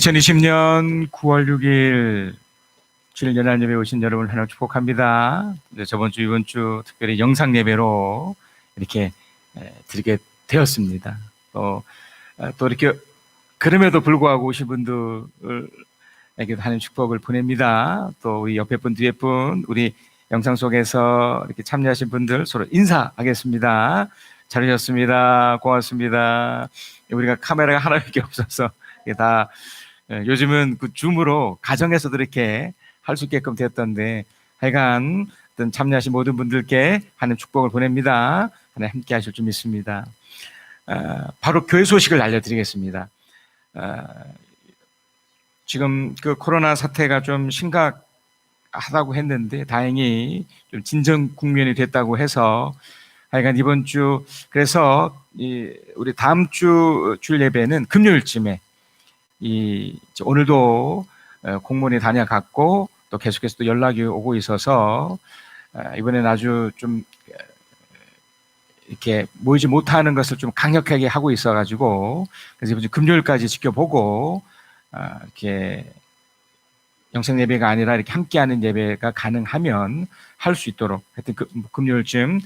2020년 9월 6일 주일 연합 예배 오신 여러분 하나님 축복합니다. 저번 주 이번 주 특별히 영상 예배로 이렇게 드리게 되었습니다. 또 이렇게 그럼에도 불구하고 오신 분들에게도 하나님 축복을 보냅니다. 또 우리 옆에 분 뒤에 분 우리 영상 속에서 이렇게 참여하신 분들 서로 인사하겠습니다. 잘 오셨습니다. 고맙습니다. 우리가 카메라가 하나밖에 없어서 다 요즘은 그 줌으로 가정에서도 이렇게 할 수 있게끔 되었던데 하여간 참여하신 모든 분들께 하나님 축복을 보냅니다. 하나님 함께 하실 줄 믿습니다. 바로 교회 소식을 알려드리겠습니다. 지금 그 코로나 사태가 좀 심각하다고 했는데 다행히 좀 진정 국면이 됐다고 해서 하여간 이번 주 그래서 우리 다음 주 주일 예배는 금요일쯤에 오늘도 공무원이 다녀갔고 또 계속해서 또 연락이 오고 있어서 이번에는 아주 좀 이렇게 모이지 못하는 것을 좀 강력하게 하고 있어가지고 그래서 이번 주 금요일까지 지켜보고 이렇게 영상 예배가 아니라 이렇게 함께하는 예배가 가능하면 할 수 있도록 하여튼 금요일쯤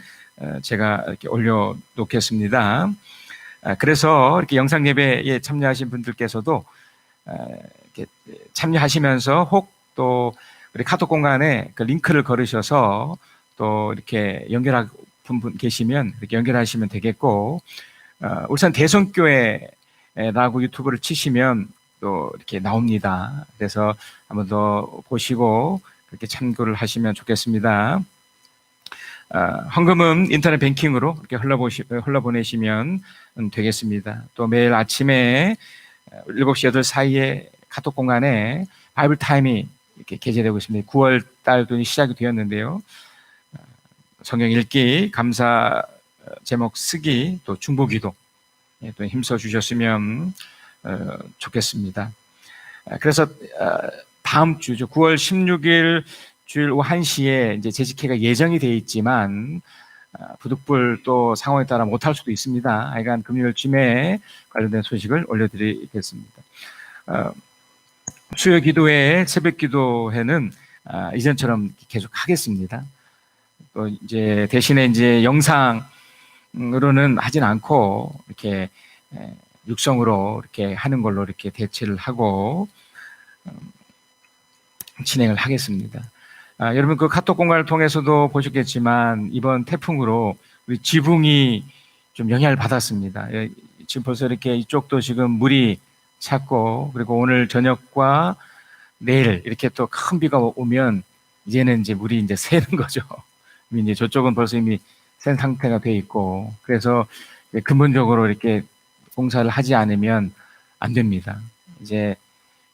제가 이렇게 올려놓겠습니다. 그래서 이렇게 영상 예배에 참여하신 분들께서도 이렇게 참여하시면서 혹 또 우리 카톡 공간에 그 링크를 걸으셔서 또 이렇게 연결한 분 계시면 이렇게 연결하시면 되겠고, 울산 대성교회라고 유튜브를 치시면 또 이렇게 나옵니다. 그래서 한번 더 보시고 그렇게 참고를 하시면 좋겠습니다. 헌금은 인터넷 뱅킹으로 이렇게 흘러보내시면 되겠습니다. 또 매일 아침에 7시 8시 사이에 카톡 공간에 바이블 타임이 이렇게 게재되고 있습니다. 9월 달도 시작이 되었는데요. 성경 읽기, 감사 제목 쓰기, 또 중보기도 또 힘써 주셨으면 좋겠습니다. 그래서 다음 주죠. 9월 16일 주일 오후 1시에 이제 재직회가 예정이 되어 있지만 부득불 또 상황에 따라 못할 수도 있습니다. 하여간 금요일쯤에 관련된 소식을 올려드리겠습니다. 수요 기도회, 새벽 기도회는 이전처럼 계속 하겠습니다. 또 이제 대신에 이제 영상으로는 하진 않고 이렇게 육성으로 이렇게 하는 걸로 이렇게 대체를 하고 진행을 하겠습니다. 여러분 그 카톡 공간을 통해서도 보셨겠지만 이번 태풍으로 우리 지붕이 좀 영향을 받았습니다. 지금 벌써 이렇게 이쪽도 지금 물이 찼고 그리고 오늘 저녁과 내일 이렇게 또 큰 비가 오면 이제는 이제 물이 이제 새는 거죠. 이제 저쪽은 벌써 이미 센 상태가 돼 있고 그래서 근본적으로 이렇게 공사를 하지 않으면 안 됩니다. 이제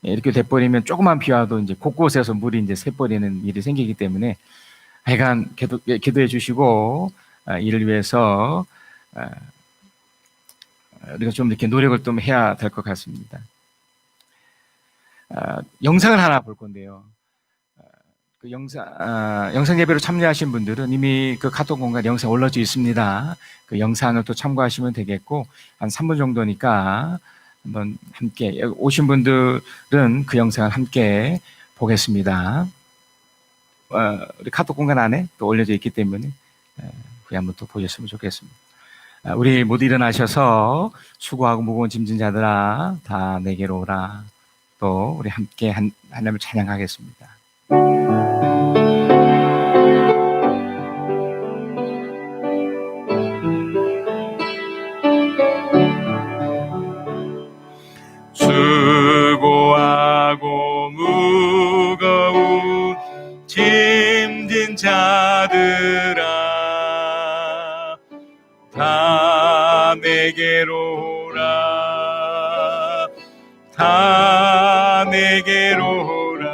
이렇게 돼버리면 조그만 비 와도 이제 곳곳에서 물이 이제 새버리는 일이 생기기 때문에 하여간 기도해 주시고 이를 위해서 우리가 좀 이렇게 노력을 좀 해야 될 것 같습니다. 영상을 하나 볼 건데요. 그 영상 예배로 참여하신 분들은 이미 그 카톡 공간에 영상 올라져 있습니다. 그 영상을 또 참고하시면 되겠고 한 3분 정도니까 한번 함께 오신 분들은 그 영상을 함께 보겠습니다. 우리 카톡 공간 안에 또 올려져 있기 때문에 후에 한번 또 보셨으면 좋겠습니다. 우리 모두 일어나셔서 수고하고 무거운 짐진 자들아 다 내게로 오라. 또 우리 함께 하나님을 찬양하겠습니다. 수고하고 무거운 짐진 자들아 다 내게로 오라 다 내게로 오라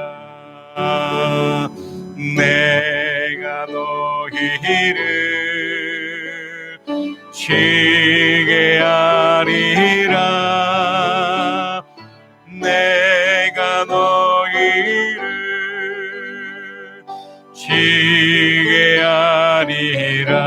내가 너희를 쉬게 하리라 내가 너희를 쉬게 하리라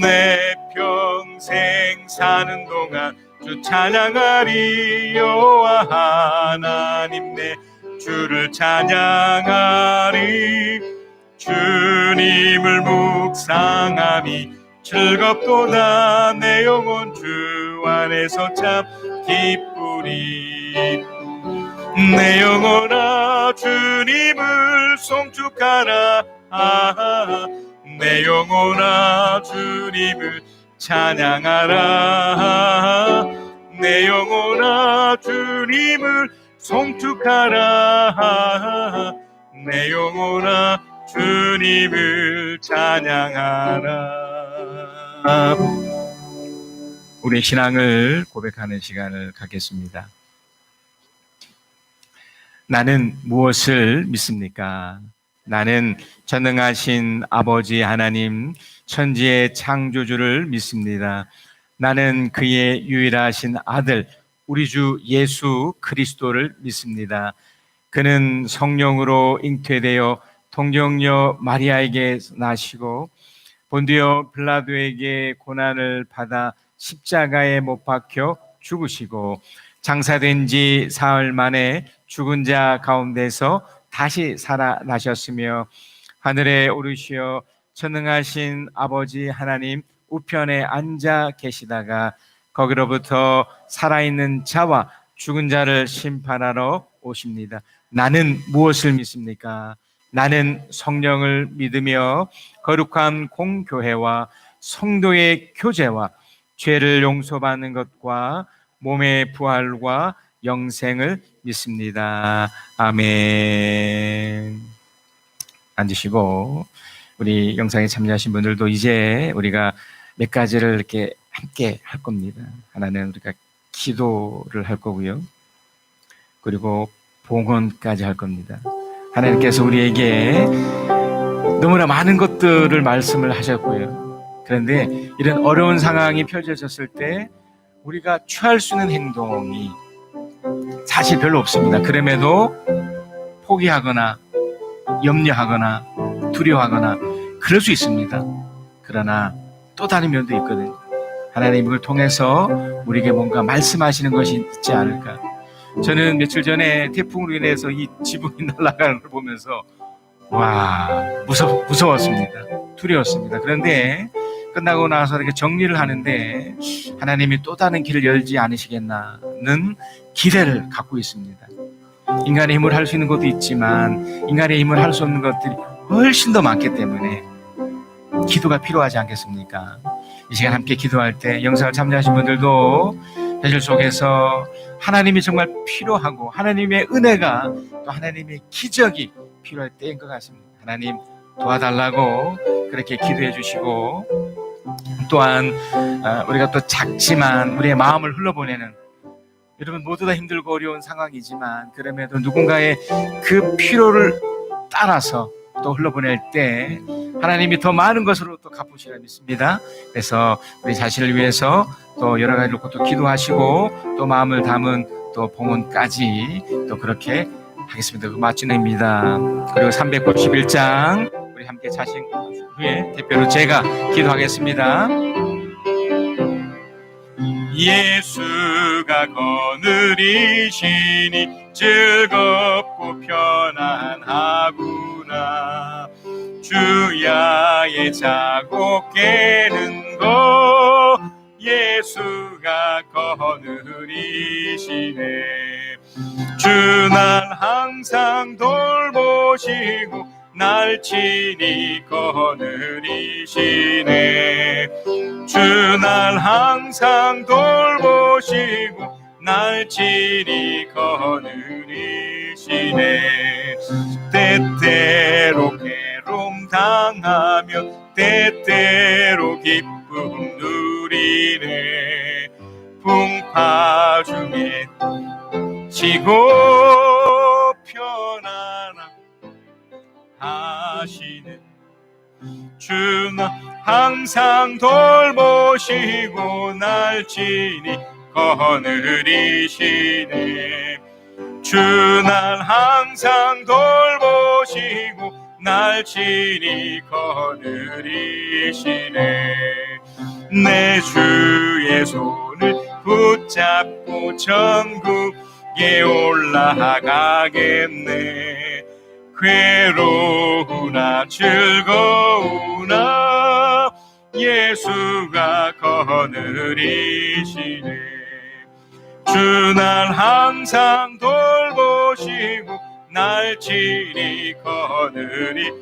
내 평생 사는 동안 주 찬양하리. 여호와 하나님 내 주를 찬양하리. 주님을 묵상함이 즐겁도다. 내 영혼 주 안에서 참 기쁘리. 내 영혼아 주님을 송축하라. 내 영혼아 주님을 찬양하라. 내 영혼아 주님을 송축하라. 내 영혼아 주님을 찬양하라. 우리의 신앙을 고백하는 시간을 갖겠습니다. 나는 무엇을 믿습니까? 나는 전능하신 아버지 하나님, 천지의 창조주를 믿습니다. 나는 그의 유일하신 아들, 우리 주 예수 그리스도를 믿습니다. 그는 성령으로 잉태되어 동정녀 마리아에게 나시고 본디오 빌라도에게 고난을 받아 십자가에 못 박혀 죽으시고 장사된 지 사흘 만에 죽은 자 가운데서 다시 살아나셨으며 하늘에 오르시어 전능하신 아버지 하나님 우편에 앉아 계시다가 거기로부터 살아있는 자와 죽은 자를 심판하러 오십니다. 나는 무엇을 믿습니까? 나는 성령을 믿으며 거룩한 공교회와 성도의 교제와 죄를 용서받는 것과 몸의 부활과 영생을 믿습니다. 아멘. 앉으시고 우리 영상에 참여하신 분들도 이제 우리가 몇 가지를 이렇게 함께 할 겁니다. 하나는 우리가 기도를 할 거고요. 그리고 봉헌까지 할 겁니다. 하나님께서 우리에게 너무나 많은 것들을 말씀을 하셨고요. 그런데 이런 어려운 상황이 펼쳐졌을 때 우리가 취할 수 있는 행동이 사실 별로 없습니다. 그럼에도 포기하거나 염려하거나 두려워하거나 그럴 수 있습니다. 그러나 또 다른 면도 있거든요. 하나님을 통해서 우리에게 뭔가 말씀하시는 것이 있지 않을까. 저는 며칠 전에 태풍으로 인해서 이 지붕이 날아가는 걸 보면서 무서웠습니다. 두려웠습니다. 그런데 끝나고 나서 이렇게 정리를 하는데 하나님이 또 다른 길을 열지 않으시겠나는 기대를 갖고 있습니다. 인간의 힘을 할 수 있는 것도 있지만 인간의 힘을 할 수 없는 것들이 훨씬 더 많기 때문에 기도가 필요하지 않겠습니까? 이 시간 함께 기도할 때 영상을 참여하신 분들도 현실 속에서 하나님이 정말 필요하고 하나님의 은혜가 또 하나님의 기적이 필요할 때인 것 같습니다. 하나님 도와달라고 그렇게 기도해 주시고 또한 우리가 또 작지만 우리의 마음을 흘러보내는 여러분 모두 다 힘들고 어려운 상황이지만 그럼에도 누군가의 그 필요를 따라서 또 흘러보낼 때 하나님이 더 많은 것으로 또 갚으시라 믿습니다. 그래서 우리 자신을 위해서 또 여러 가지 놓고 또 기도하시고 또 마음을 담은 또 봉헌까지 또 그렇게 하겠습니다. 그 마치는입니다. 그리고 391장 우리 함께 자신 후에 대표로 제가 기도하겠습니다. 예수가 거느리시니 즐겁고 편안하구나. 주야의 자고 깨는 거 예수가 거느리시네. 주 날 항상 돌보시고 날 친히 거느리시네. 주 날 항상 돌보시고 날 친히 거느리시네. 때때로 괴로움 당하며 때때로 기쁨 누리네. 풍파 중에 쉬고 편안하시는 주나 항상 돌보시고 날 친히 거느리시네. 주 날 항상 돌보시고 날 친히 거느리시네. 내 주의 손을 붙잡고 천국에 올라가겠네. 괴로우나 즐거우나 예수가 거느리시네. 주 날 항상 돌보시고 날 친히 거느리시네.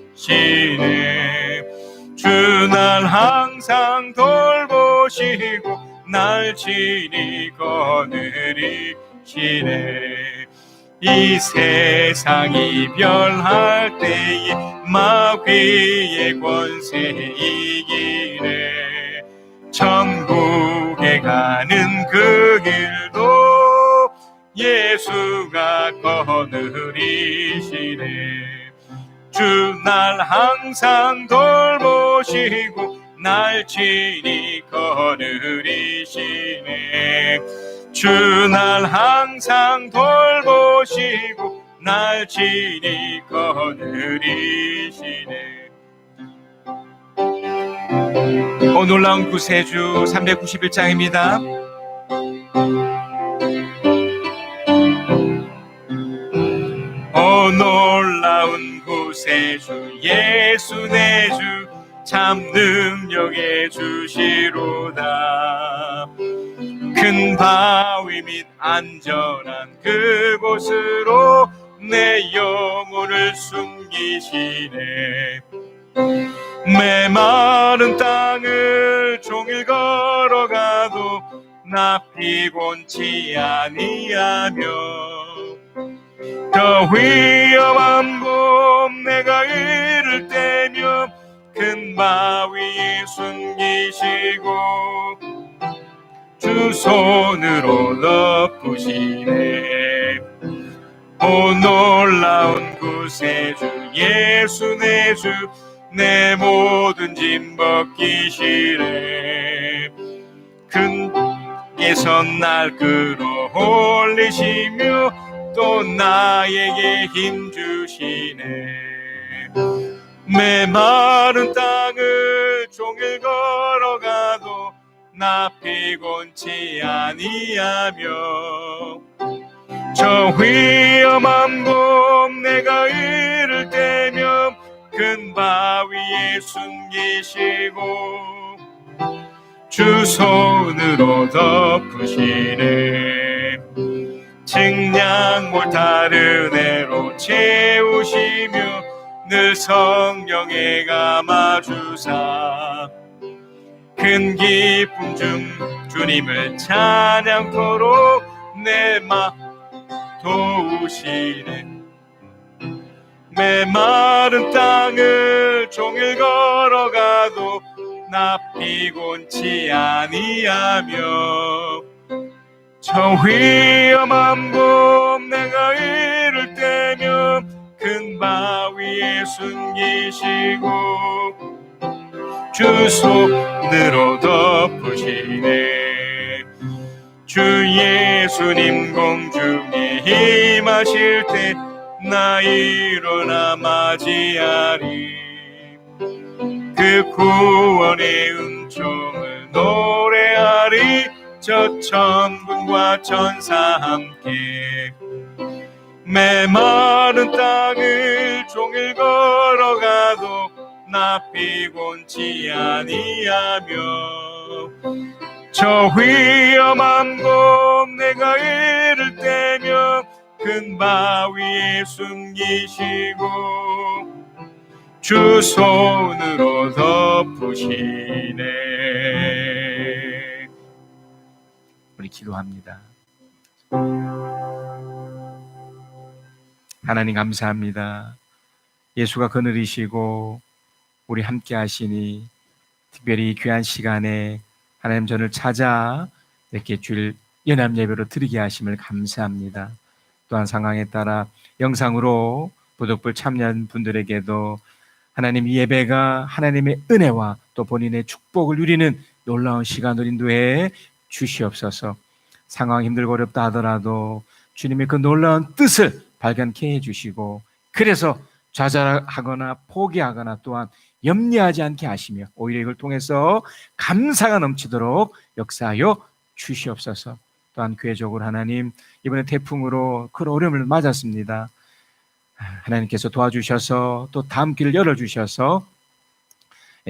주 날 항상 돌보시고 날 친히 거느리시네. 이 세상이 변할 때에 마귀의 권세 이기네. 천국에 가는 그 길도 예수가 거느리시네. 주 날 항상 돌보시고 날 친히 거느리시네. 주 날 항상 돌보시고 날 친히 거느리시네. 놀라운 구세주 391장입니다. 놀라운 구세주 예수 내 주 참 능력의 주시로다. 큰 바위 및 안전한 그곳으로 내 영혼을 숨기시네. 메마른 땅을 종일 걸어가도 나 피곤치 아니하며 더 위험한 곳 내가 이를 때면 큰 바위에 숨기시고 주 손으로 덮으시네. 놀라운 구세주 예수 내 주 내 모든 짐 벗기시네. 큰 예선 날 끌어올리시며 또 나에게 힘 주시네. 메마른 땅을 종일 걸어가도 나 피곤치 아니하며 저 위험한 곳 내가 이를 때면 큰 바위에 숨기시고 주 손으로 덮으시네. 측량몰 다른 애로 채우시며 늘 성령에 감아주사 큰 기쁨 중 주님을 찬양토록 내 맘 도우시네. 메마른 땅을 종일 걸어가도 나 피곤치 아니하며 저 위험한 곳 내가 이를 때면 큰 바위에 숨기시고 주 손으로 덮으시네. 주 예수님 공중에 임하실 때 나 일어나 맞이하리. 그 구원의 은총을 노래하리. 저 천군과 천사 함께 메마른 땅을 종일 걸어가도 나 피곤치 아니하며 저 위험한 곳 내가 이를 때면 큰 바위에 숨기시고 주 손으로 덮으시네. 우리 기도합니다. 하나님 감사합니다. 예수가 거느리시고 우리 함께 하시니 특별히 귀한 시간에 하나님 저를 찾아 이렇게 주일 연합 예배로 드리게 하심을 감사합니다. 또한 상황에 따라 영상으로 부독불 참여한 분들에게도 하나님 이 예배가 하나님의 은혜와 또 본인의 축복을 누리는 놀라운 시간을 인도해 주시옵소서. 상황 힘들고 어렵다 하더라도 주님의 그 놀라운 뜻을 발견케 해주시고 그래서 좌절하거나 포기하거나 또한 염려하지 않게 하시며 오히려 이걸 통해서 감사가 넘치도록 역사하여 주시옵소서. 또한 교회적으로 하나님, 이번에 태풍으로 큰 어려움을 맞았습니다. 하나님께서 도와주셔서 또 다음 길을 열어주셔서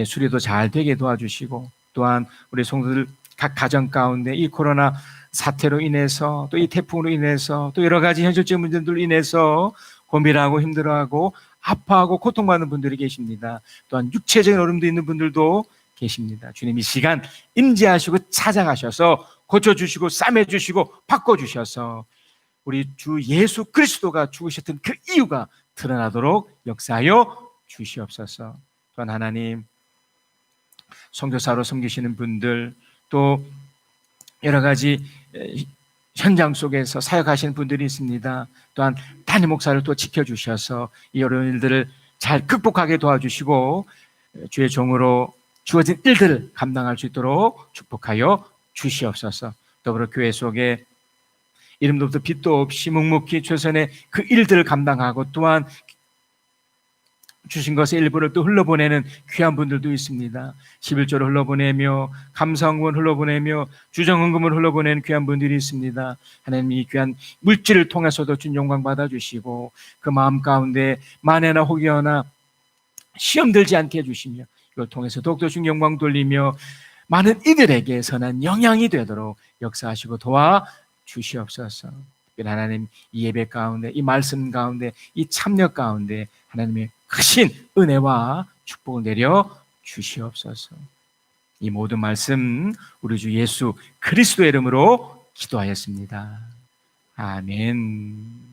수리도 잘 되게 도와주시고, 또한 우리 성도들 각 가정 가운데 이 코로나 사태로 인해서 또 이 태풍으로 인해서 또 여러 가지 현실적 문제들로 인해서 고민하고 힘들어하고 아파하고 고통받는 분들이 계십니다. 또한 육체적인 어려움도 있는 분들도 계십니다. 주님 이 시간 임재하시고 찾아가셔서 고쳐주시고 싸매주시고 바꿔주셔서 우리 주 예수 그리스도가 죽으셨던 그 이유가 드러나도록 역사하여 주시옵소서. 또한 하나님, 선교사로 섬기시는 분들, 또 여러 가지 현장 속에서 사역하시는 분들이 있습니다. 또한 담임 목사를 또 지켜주셔서 이 어려운 일들을 잘 극복하게 도와주시고 주의 종으로 주어진 일들을 감당할 수 있도록 축복하여 주시옵소서. 더불어 교회 속에 이름도 없고 빛도 없이 묵묵히 최선의 그 일들을 감당하고 또한 주신 것의 일부를 또 흘러보내는 귀한 분들도 있습니다. 11조를 흘러보내며 감사헌금을 흘러보내며 주정헌금을 흘러보내는 귀한 분들이 있습니다. 하나님 이 귀한 물질을 통해서도 준 영광 받아주시고 그 마음 가운데 만에나 혹여나 시험 들지 않게 해주시며 이걸 통해서 더욱더 준 영광 돌리며 많은 이들에게 선한 영향이 되도록 역사하시고 도와주시옵소서. 하나님 이 예배 가운데 이 말씀 가운데 이 참여 가운데 하나님의 크신 은혜와 축복을 내려 주시옵소서. 이 모든 말씀 우리 주 예수 그리스도의 이름으로 기도하였습니다. 아멘.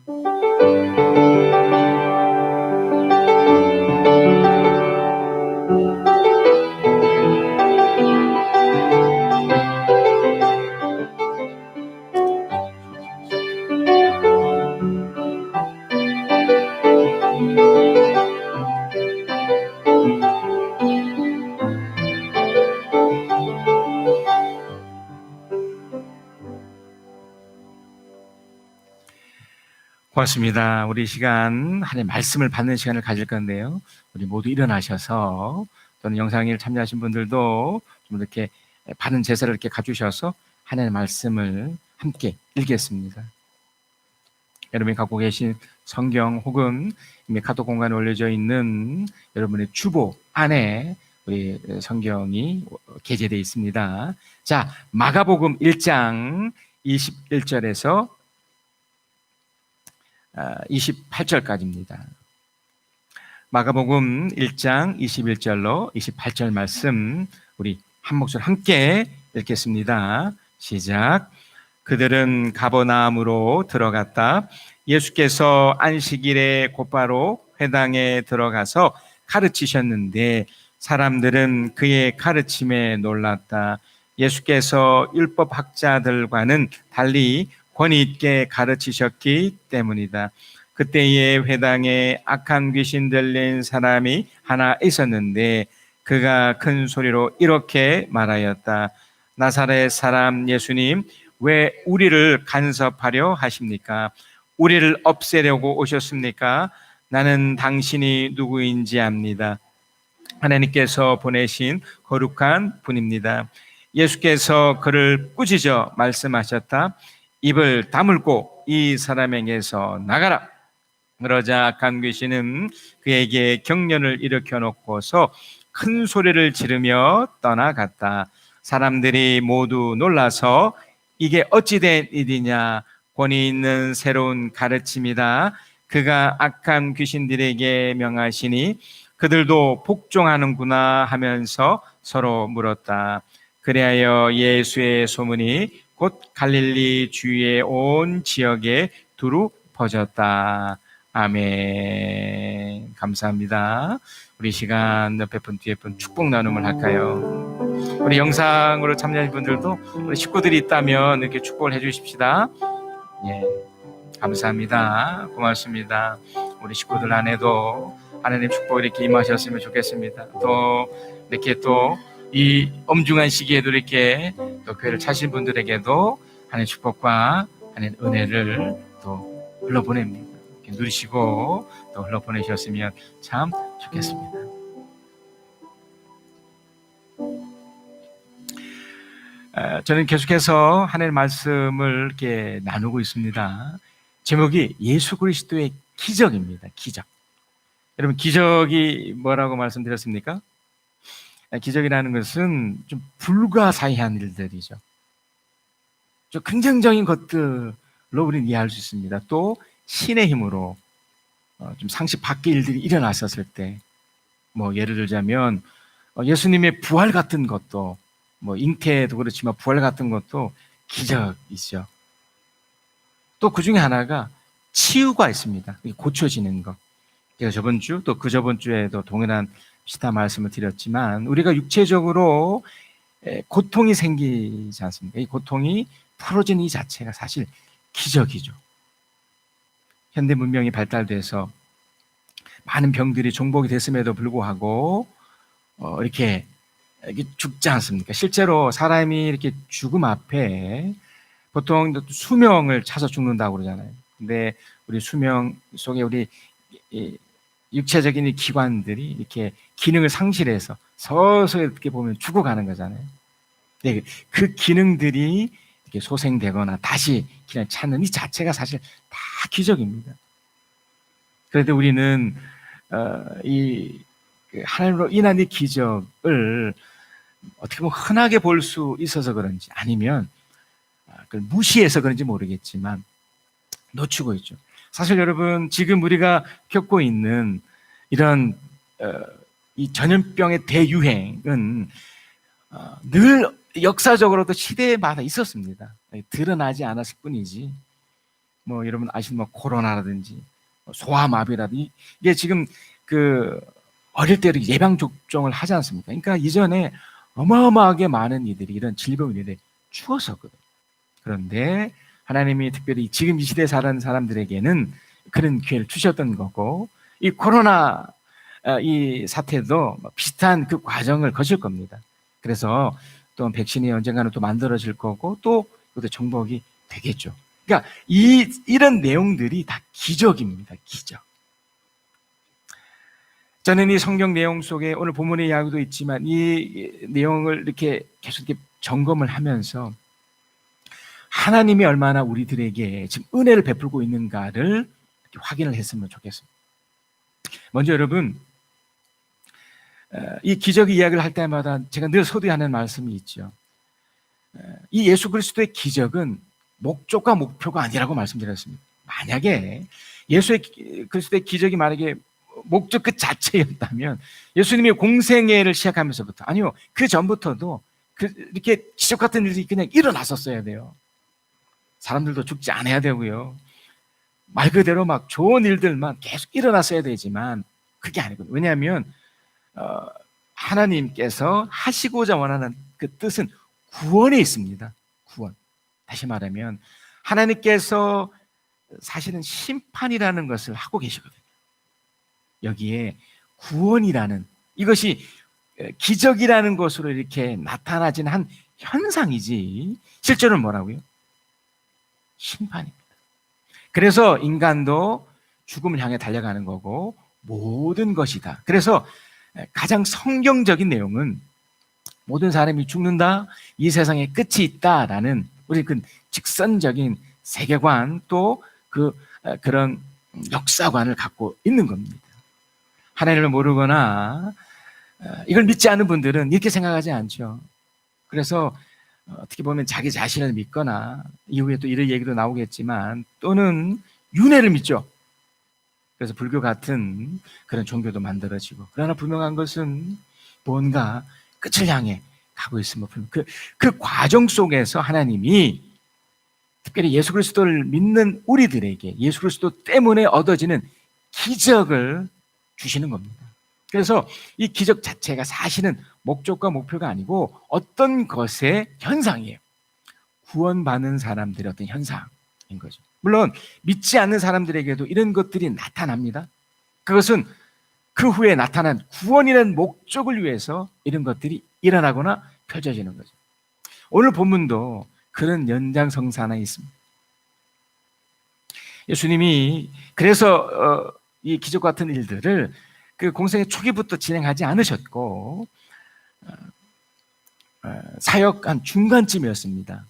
고맙습니다. 우리 시간 하나님의 말씀을 받는 시간을 가질 건데요. 우리 모두 일어나셔서 또는 영상을 참여하신 분들도 좀 이렇게 받은 제사를 이렇게 가주셔서 하나님의 말씀을 함께 읽겠습니다. 여러분이 갖고 계신 성경 혹은 이미 카톡 공간에 올려져 있는 여러분의 주보 안에 우리 성경이 게재되어 있습니다. 자, 마가복음 1장 21절에서 28절까지입니다. 마가복음 1장 21절로 28절 말씀 우리 한 목소리 함께 읽겠습니다. 시작. 그들은 가버나움으로 들어갔다. 예수께서 안식일에 곧바로 회당에 들어가서 가르치셨는데 사람들은 그의 가르침에 놀랐다. 예수께서 율법학자들과는 달리 권위 있게 가르치셨기 때문이다. 그때에 회당에 악한 귀신 들린 사람이 하나 있었는데 그가 큰 소리로 이렇게 말하였다. 나사렛 사람 예수님, 왜 우리를 간섭하려 하십니까? 우리를 없애려고 오셨습니까? 나는 당신이 누구인지 압니다. 하나님께서 보내신 거룩한 분입니다. 예수께서 그를 꾸짖어 말씀하셨다. 입을 다물고 이 사람에게서 나가라. 그러자 악한 귀신은 그에게 경련을 일으켜 놓고서 큰 소리를 지르며 떠나갔다. 사람들이 모두 놀라서 이게 어찌된 일이냐, 권위 있는 새로운 가르침이다. 그가 악한 귀신들에게 명하시니 그들도 복종하는구나 하면서 서로 물었다. 그리하여 예수의 소문이 곧 갈릴리 주위의 온 지역에 두루 퍼졌다. 아멘. 감사합니다. 우리 시간 옆에 분 뒤에 분 축복 나눔을 할까요? 우리 영상으로 참여하신 분들도 우리 식구들이 있다면 이렇게 축복을 해주십시다. 예, 감사합니다. 고맙습니다. 우리 식구들 안에도 하나님 축복 이렇게 임하셨으면 좋겠습니다. 또 이렇게 또 이 엄중한 시기에도 이렇게 또 교회를 찾으신 분들에게도 하나님 축복과 하나님 은혜를 또 흘러보냅니다. 이렇게 누리시고 또 흘러보내셨으면 참 좋겠습니다. 저는 계속해서 하나님의 말씀을 이렇게 나누고 있습니다. 제목이 예수 그리스도의 기적입니다. 기적. 여러분, 기적이 뭐라고 말씀드렸습니까? 기적이라는 것은 좀 불가사의한 일들이죠. 좀 긍정적인 것들로 우리는 이해할 수 있습니다. 또 신의 힘으로 좀 상식 밖의 일들이 일어났었을 때, 뭐 예를 들자면 예수님의 부활 같은 것도, 뭐 잉태도 그렇지만 부활 같은 것도 기적이죠. 또 그 중에 하나가 치유가 있습니다. 고쳐지는 것. 제가 저번 주 또 그 저번 주에도 동일한 비슷한 말씀을 드렸지만, 우리가 육체적으로 고통이 생기지 않습니까? 이 고통이 풀어지는 이 자체가 사실 기적이죠. 현대 문명이 발달돼서 많은 병들이 정복이 됐음에도 불구하고 이렇게 죽지 않습니까? 실제로 사람이 이렇게 죽음 앞에 보통 수명을 차서 죽는다고 그러잖아요. 근데 우리 수명 속에 우리 육체적인 이 기관들이 이렇게 기능을 상실해서 서서히 이렇게 보면 죽어가는 거잖아요. 네, 그 기능들이 이렇게 소생되거나 다시 기능을 찾는 이 자체가 사실 다 기적입니다. 그런데 우리는 이 하나님으로 인한 이 기적을 어떻게 보면 흔하게 볼 수 있어서 그런지, 아니면 그걸 무시해서 그런지 모르겠지만 놓치고 있죠. 사실 여러분, 지금 우리가 겪고 있는 이런 이 전염병의 대유행은 늘 역사적으로도 시대마다 있었습니다. 드러나지 않았을 뿐이지. 뭐 여러분 아시는 뭐 코로나라든지 소아마비라든지, 이게 지금 그 어릴 때 예방 접종을 하지 않습니까? 그러니까 이전에 어마어마하게 많은 이들이 이런 질병들에 죽었었거든요. 그런데 하나님이 특별히 지금 이 시대에 사는 사람들에게는 그런 기회를 주셨던 거고, 이 코로나 이 사태도 비슷한 그 과정을 거칠 겁니다. 그래서 또 백신이 언젠가는 또 만들어질 거고, 또 이것도 정복이 되겠죠. 그러니까 이런 내용들이 다 기적입니다. 기적. 저는 이 성경 내용 속에 오늘 본문의 이야기도 있지만 이 내용을 이렇게 계속 이렇게 점검을 하면서 하나님이 얼마나 우리들에게 지금 은혜를 베풀고 있는가를 확인을 했으면 좋겠습니다. 먼저 여러분, 이 기적 이야기를 할 때마다 제가 늘 소두하는 말씀이 있죠. 이 예수 그리스도의 기적은 목적과 목표가 아니라고 말씀드렸습니다. 만약에 예수 그리스도의 기적이 만약에 목적 그 자체였다면 예수님이 공생애를 시작하면서부터, 아니요, 그 전부터도 이렇게 기적 같은 일이 그냥 일어났었어야 돼요. 사람들도 죽지 않아야 되고요. 말 그대로 막 좋은 일들만 계속 일어났어야 되지만 그게 아니거든요. 왜냐하면 하나님께서 하시고자 원하는 그 뜻은 구원에 있습니다. 구원. 다시 말하면 하나님께서 사실은 심판이라는 것을 하고 계시거든요. 여기에 구원이라는 이것이 기적이라는 것으로 이렇게 나타나진 한 현상이지, 실제로는 뭐라고요? 심판입니다. 그래서 인간도 죽음을 향해 달려가는 거고 모든 것이다. 그래서 가장 성경적인 내용은 모든 사람이 죽는다, 이 세상에 끝이 있다라는 우리 그 직선적인 세계관, 또 그런 역사관을 갖고 있는 겁니다. 하나님을 모르거나 이걸 믿지 않은 분들은 이렇게 생각하지 않죠. 그래서 어떻게 보면 자기 자신을 믿거나, 이후에 또 이런 얘기도 나오겠지만, 또는 윤회를 믿죠. 그래서 불교 같은 그런 종교도 만들어지고, 그러나 분명한 것은 뭔가 끝을 향해 가고 있으면 그 과정 속에서 하나님이 특별히 예수 그리스도를 믿는 우리들에게 예수 그리스도 때문에 얻어지는 기적을 주시는 겁니다. 그래서 이 기적 자체가 사실은 목적과 목표가 아니고 어떤 것의 현상이에요. 구원받는 사람들의 어떤 현상인 거죠. 물론 믿지 않는 사람들에게도 이런 것들이 나타납니다. 그것은 그 후에 나타난 구원이라는 목적을 위해서 이런 것들이 일어나거나 펼쳐지는 거죠. 오늘 본문도 그런 연장성산에 있습니다. 예수님이 그래서 이 기적 같은 일들을 그 공생의 초기부터 진행하지 않으셨고, 사역 한 중간쯤이었습니다.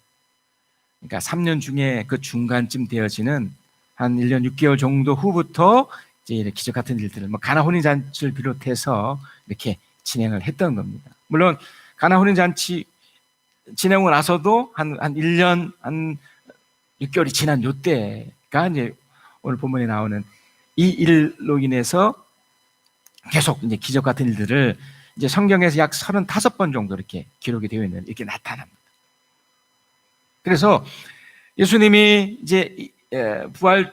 그러니까 3년 중에 그 중간쯤 되어지는 한 1년 6개월 정도 후부터 이제 이렇게 기적 같은 일들을 가나 혼인 잔치를 비롯해서 이렇게 진행을 했던 겁니다. 물론 가나 혼인 잔치 진행하고 나서도 한 1년 한 6개월이 지난 요때가 이제 오늘 본문에 나오는 이 일로 인해서 계속 이제 기적 같은 일들을 이제 성경에서 약 35번 정도 이렇게 기록이 되어 있는 이렇게 나타납니다. 그래서 예수님이 이제 부활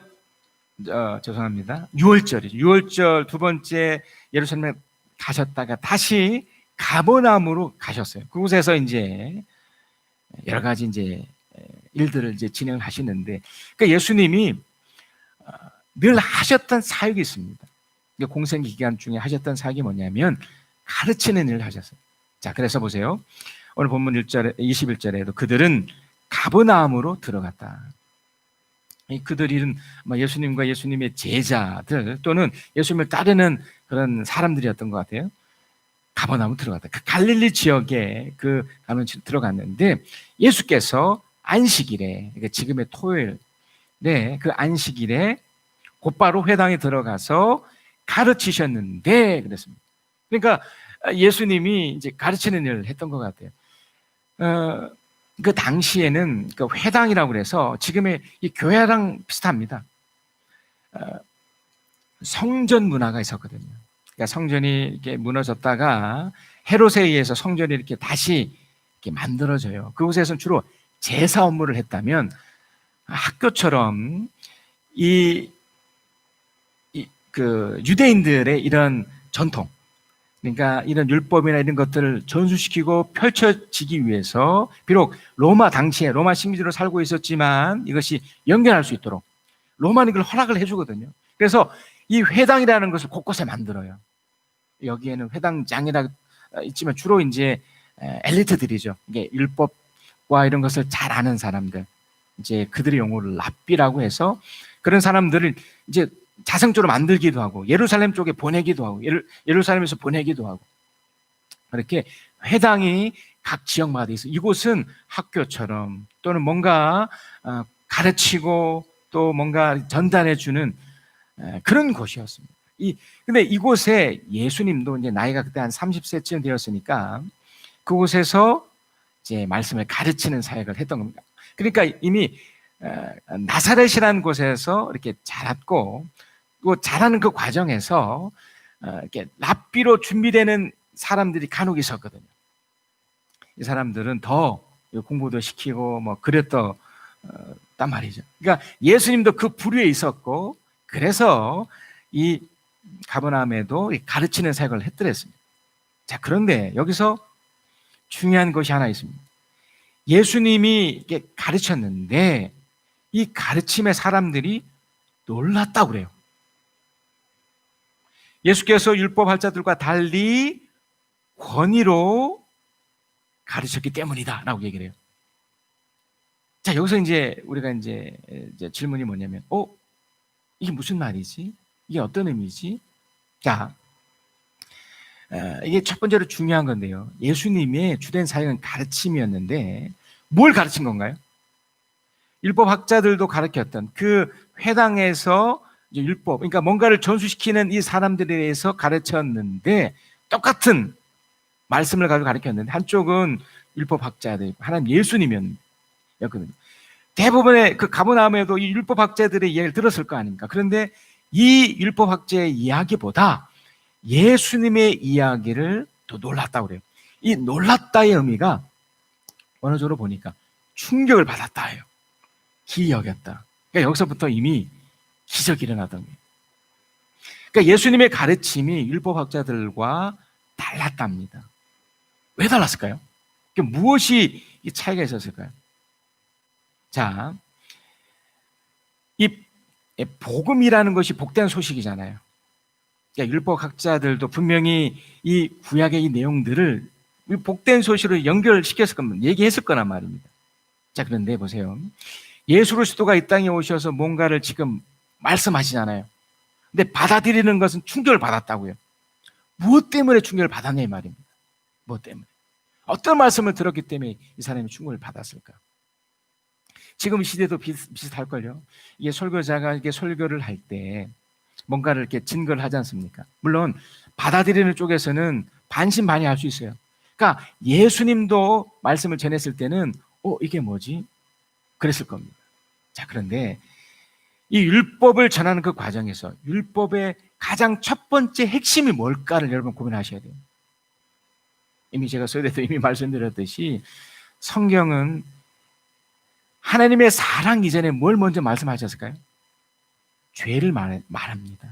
죄송합니다. 6월절이죠. 6월절 두 번째 예루살렘에 가셨다가 다시 가버나움으로 가셨어요. 그곳에서 이제 여러 가지 이제 일들을 이제 진행을 하시는데, 그러니까 예수님이 늘 하셨던 사역이 있습니다. 공생 기간 중에 하셨던 사역이 뭐냐면 가르치는 일을 하셨어요. 자, 그래서 보세요. 오늘 본문 1절에 21절에도 그들은 가버나움으로 들어갔다. 그들은 예수님과 예수님의 제자들 또는 예수님을 따르는 그런 사람들이었던 것 같아요. 가버나움 들어갔다. 그 갈릴리 지역에 그 가문으로 들어갔는데 예수께서 안식일에, 그러니까 지금의 토요일, 그 안식일에 곧바로 회당에 들어가서 가르치셨는데 그랬습니다. 그러니까 예수님이 이제 가르치는 일을 했던 것 같아요. 그 당시에는 그 회당이라고 그래서 지금의 이 교회랑 비슷합니다. 성전 문화가 있었거든요. 그러니까 성전이 이렇게 무너졌다가 헤롯에 의해서 성전이 이렇게 다시 이렇게 만들어져요. 그곳에서는 주로 제사 업무를 했다면 학교처럼 그 유대인들의 이런 전통, 그러니까 이런 율법이나 이런 것들을 전수시키고 펼쳐지기 위해서 비록 당시에 로마 식민지로 살고 있었지만 이것이 연결할 수 있도록 로마는 이걸 허락을 해주거든요. 그래서 이 회당이라는 것을 곳곳에 만들어요. 여기에는 회당장이라 있지만 주로 이제 엘리트들이죠. 이게 율법과 이런 것을 잘 아는 사람들, 이제 그들의 용어를 랍비라고 해서 그런 사람들을 이제 자성적으로 만들기도 하고 예루살렘 쪽에 보내기도 하고 예루살렘에서 보내기도 하고 그렇게 회당이 각 지역마다 있어요. 이곳은 학교처럼 또는 뭔가 가르치고 또 뭔가 전달해주는 그런 곳이었습니다. 근데 이곳에 예수님도 이제 나이가 그때 한 30세쯤 되었으니까 그곳에서 이제 말씀을 가르치는 사역을 했던 겁니다. 그러니까 이미 나사렛이라는 곳에서 이렇게 자랐고 또 자라는 그 과정에서 이렇게 랍비로 준비되는 사람들이 간혹 있었거든요. 이 사람들은 더 공부도 시키고 그랬단 말이죠. 그러니까 예수님도 그 부류에 있었고 그래서 이 가버나움에도 가르치는 사역을 했더랬습니다. 자, 그런데 여기서 중요한 것이 하나 있습니다. 예수님이 이렇게 가르쳤는데 이 가르침의 사람들이 놀랐다고 그래요. 예수께서 율법학자들과 달리 권위로 가르쳤기 때문이다 라고 얘기를 해요. 자, 여기서 이제 우리가 이제 질문이 뭐냐면 이게 무슨 말이지? 이게 어떤 의미지? 자, 이게 첫 번째로 중요한 건데요. 예수님의 주된 사역은 가르침이었는데 뭘 가르친 건가요? 율법학자들도 가르쳤던 그 회당에서 율법, 그러니까 뭔가를 전수시키는 이 사람들에 대해서 가르쳤는데 똑같은 말씀을 가지고 가르쳤는데 한쪽은 율법학자들, 하나님 예수님이었거든요. 대부분의 그 가버나움에도 이 율법학자들의 이야기를 들었을 거 아닙니까? 그런데 이 율법학자의 이야기보다 예수님의 이야기를 더 놀랐다고 그래요. 이 놀랐다의 의미가 원어적으로 보니까 충격을 받았다예요. 기이 여겼다. 그러니까 여기서부터 이미 기적이 일어나던 거예요. 그러니까 예수님의 가르침이 율법학자들과 달랐답니다. 왜 달랐을까요? 무엇이 이 차이가 있었을까요? 자, 이 복음이라는 것이 복된 소식이잖아요. 그러니까 율법학자들도 분명히 이 구약의 이 내용들을 복된 소식으로 연결시켰을 겁니다. 얘기했을 거란 말입니다. 자, 그런데 보세요. 예수 그리스도가 이 땅에 오셔서 뭔가를 지금 말씀하시잖아요. 근데 받아들이는 것은 충격을 받았다고요. 무엇 때문에 충격을 받았냐 이 말입니다. 무엇 때문에? 어떤 말씀을 들었기 때문에 이 사람이 충고를 받았을까? 지금 시대도 비슷할걸요. 이게 설교자가 이게 설교를 할 때 뭔가를 이렇게 증거를 하지 않습니까? 물론 받아들이는 쪽에서는 반신반의할 수 있어요. 그러니까 예수님도 말씀을 전했을 때는 이게 뭐지? 그랬을 겁니다. 자, 그런데 이 율법을 전하는 그 과정에서 율법의 가장 첫 번째 핵심이 뭘까를 여러분 고민하셔야 돼요. 이미 제가 서두에도 이미 말씀드렸듯이 성경은 하나님의 사랑 이전에 뭘 먼저 말씀하셨을까요? 죄를 말합니다.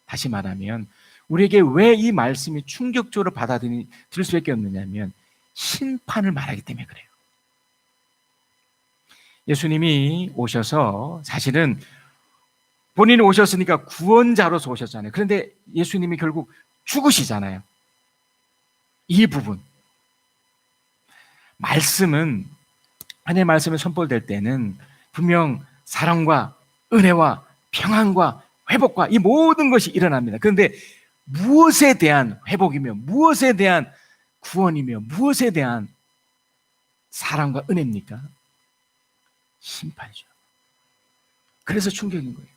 다시 말하면 우리에게 왜 이 말씀이 충격적으로 받아들일 수밖에 없느냐면 심판을 말하기 때문에 그래요. 예수님이 오셔서 사실은 본인이 오셨으니까 구원자로서 오셨잖아요. 그런데 예수님이 결국 죽으시잖아요. 이 부분. 말씀은, 하나님의 말씀이 선포될 때는 분명 사랑과 은혜와 평안과 회복과 이 모든 것이 일어납니다. 그런데 무엇에 대한 회복이며 무엇에 대한 구원이며 무엇에 대한 사랑과 은혜입니까? 심판이죠. 그래서 충격인 거예요.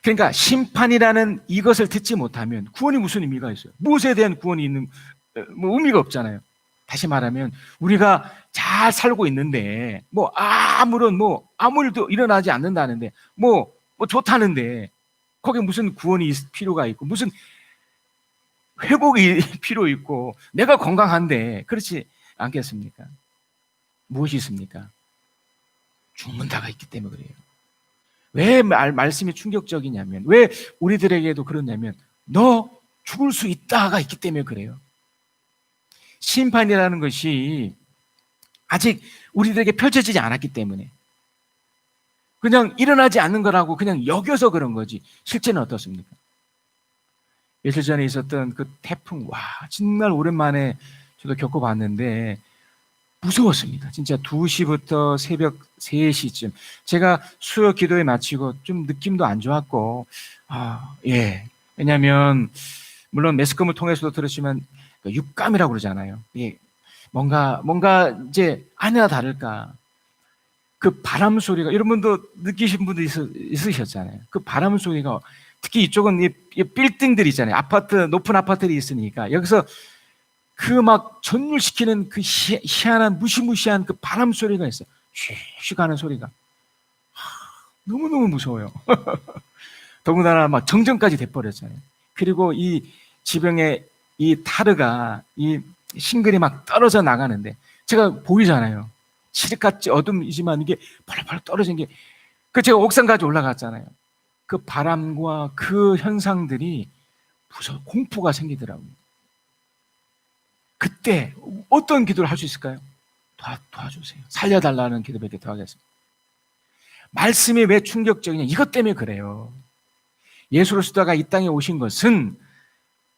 그러니까 심판이라는 이것을 듣지 못하면 구원이 무슨 의미가 있어요? 무엇에 대한 구원이 있는 의미가 없잖아요. 다시 말하면 우리가 잘 살고 있는데 아무런 아무 일도 일어나지 않는다는데 좋다는데 거기에 무슨 구원이 필요가 있고 무슨 회복이 필요 있고 내가 건강한데 그렇지 않겠습니까? 무엇이 있습니까? 죽는다가 있기 때문에 그래요. 왜 말씀이 충격적이냐면 왜 우리들에게도 그러냐면 너 죽을 수 있다가 있기 때문에 그래요. 심판이라는 것이 아직 우리들에게 펼쳐지지 않았기 때문에 그냥 일어나지 않는 거라고 그냥 여겨서 그런 거지 실제는 어떻습니까? 며칠 전에 있었던 그 태풍 정말 오랜만에 저도 겪어봤는데 무서웠습니다. 진짜 2시부터 새벽 3시쯤 제가 수요 기도회 마치고 좀 느낌도 안 좋았고 왜냐하면 물론 매스컴을 통해서도 들었지만 육감이라고 그러잖아요. 뭔가 이제 아니나 다를까 그 바람 소리가 여러분도 느끼신 분도 있으셨잖아요. 그 바람 소리가 특히 이쪽은 이 빌딩들이 있잖아요. 높은 아파트들이 있으니까 여기서 그 막 전율시키는 그 희한한 무시무시한 그 바람 소리가 있어요. 슉슉 하는 소리가 너무너무 무서워요. 더군다나 막 정전까지 돼버렸잖아요. 그리고 이 지붕에 이 타르가 이 싱글이 막 떨어져 나가는데 제가 보이잖아요. 칠흑같이 어둠이지만 이게 펄펄 떨어진 게 제가 옥상까지 올라갔잖아요. 그 바람과 그 현상들이 무서워 공포가 생기더라고요. 그때 어떤 기도를 할 수 있을까요? 도와주세요. 살려달라는 기도밖에 더 하겠습니다. 말씀이 왜 충격적이냐? 이것 때문에 그래요. 예수 그리스도가 이 땅에 오신 것은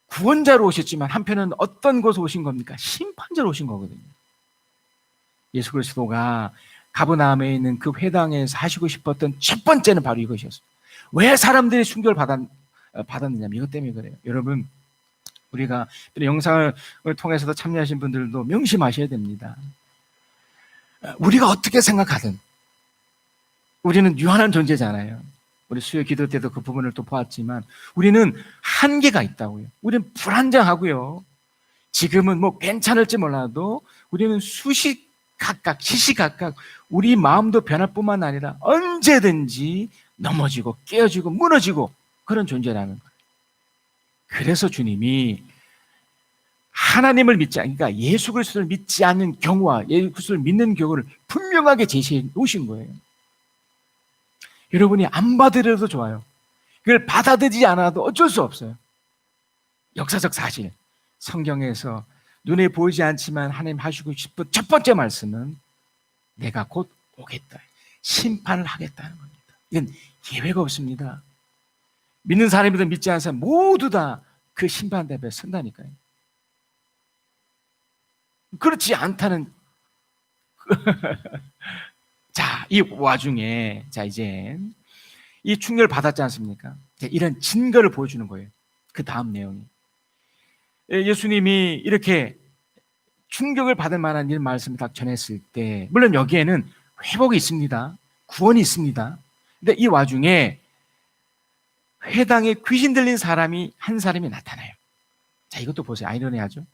구원자로 오셨지만 한편은 어떤 것으로 오신 겁니까? 심판자로 오신 거거든요. 예수 그리스도가 가버나움에 있는 그 회당에서 하시고 싶었던 첫 번째는 바로 이것이었어요. 왜 사람들이 충격을 받았느냐면 이것 때문에 그래요. 여러분 우리가 영상을 통해서도 참여하신 분들도 명심하셔야 됩니다. 우리가 어떻게 생각하든 우리는 유한한 존재잖아요. 우리 수요 기도 때도 그 부분을 또 보았지만 우리는 한계가 있다고요. 우리는 불안정하고요. 지금은 괜찮을지 몰라도 우리는 시시각각 우리 마음도 변할 뿐만 아니라 언제든지 넘어지고 깨어지고 무너지고 그런 존재라는 거예요. 그래서 주님이 하나님을 그러니까 예수 그리스도를 믿지 않는 경우와 예수 그리스도를 믿는 경우를 분명하게 제시해 놓으신 거예요. 여러분이 안 받으려도 좋아요. 그걸 받아들이지 않아도 어쩔 수 없어요. 역사적 사실. 성경에서 눈에 보이지 않지만 하나님 하시고 싶은 첫 번째 말씀은 내가 곧 오겠다. 심판을 하겠다는 겁니다. 이건 예외가 없습니다. 믿는 사람이든 믿지 않는 사람 모두 다 그 심판 대표에 선다니까요. 그렇지 않다는 자, 이 와중에 이제 이 충격을 받았지 않습니까? 이런 증거를 보여주는 거예요. 그 다음 내용이 예수님이 이렇게 충격을 받을 만한 일 말씀을 딱 전했을 때, 물론 여기에는 회복이 있습니다. 구원이 있습니다. 근데 이 와중에 회당에 귀신 들린 사람이 한 사람이 나타나요. 자, 이것도 보세요. 아이러니하죠?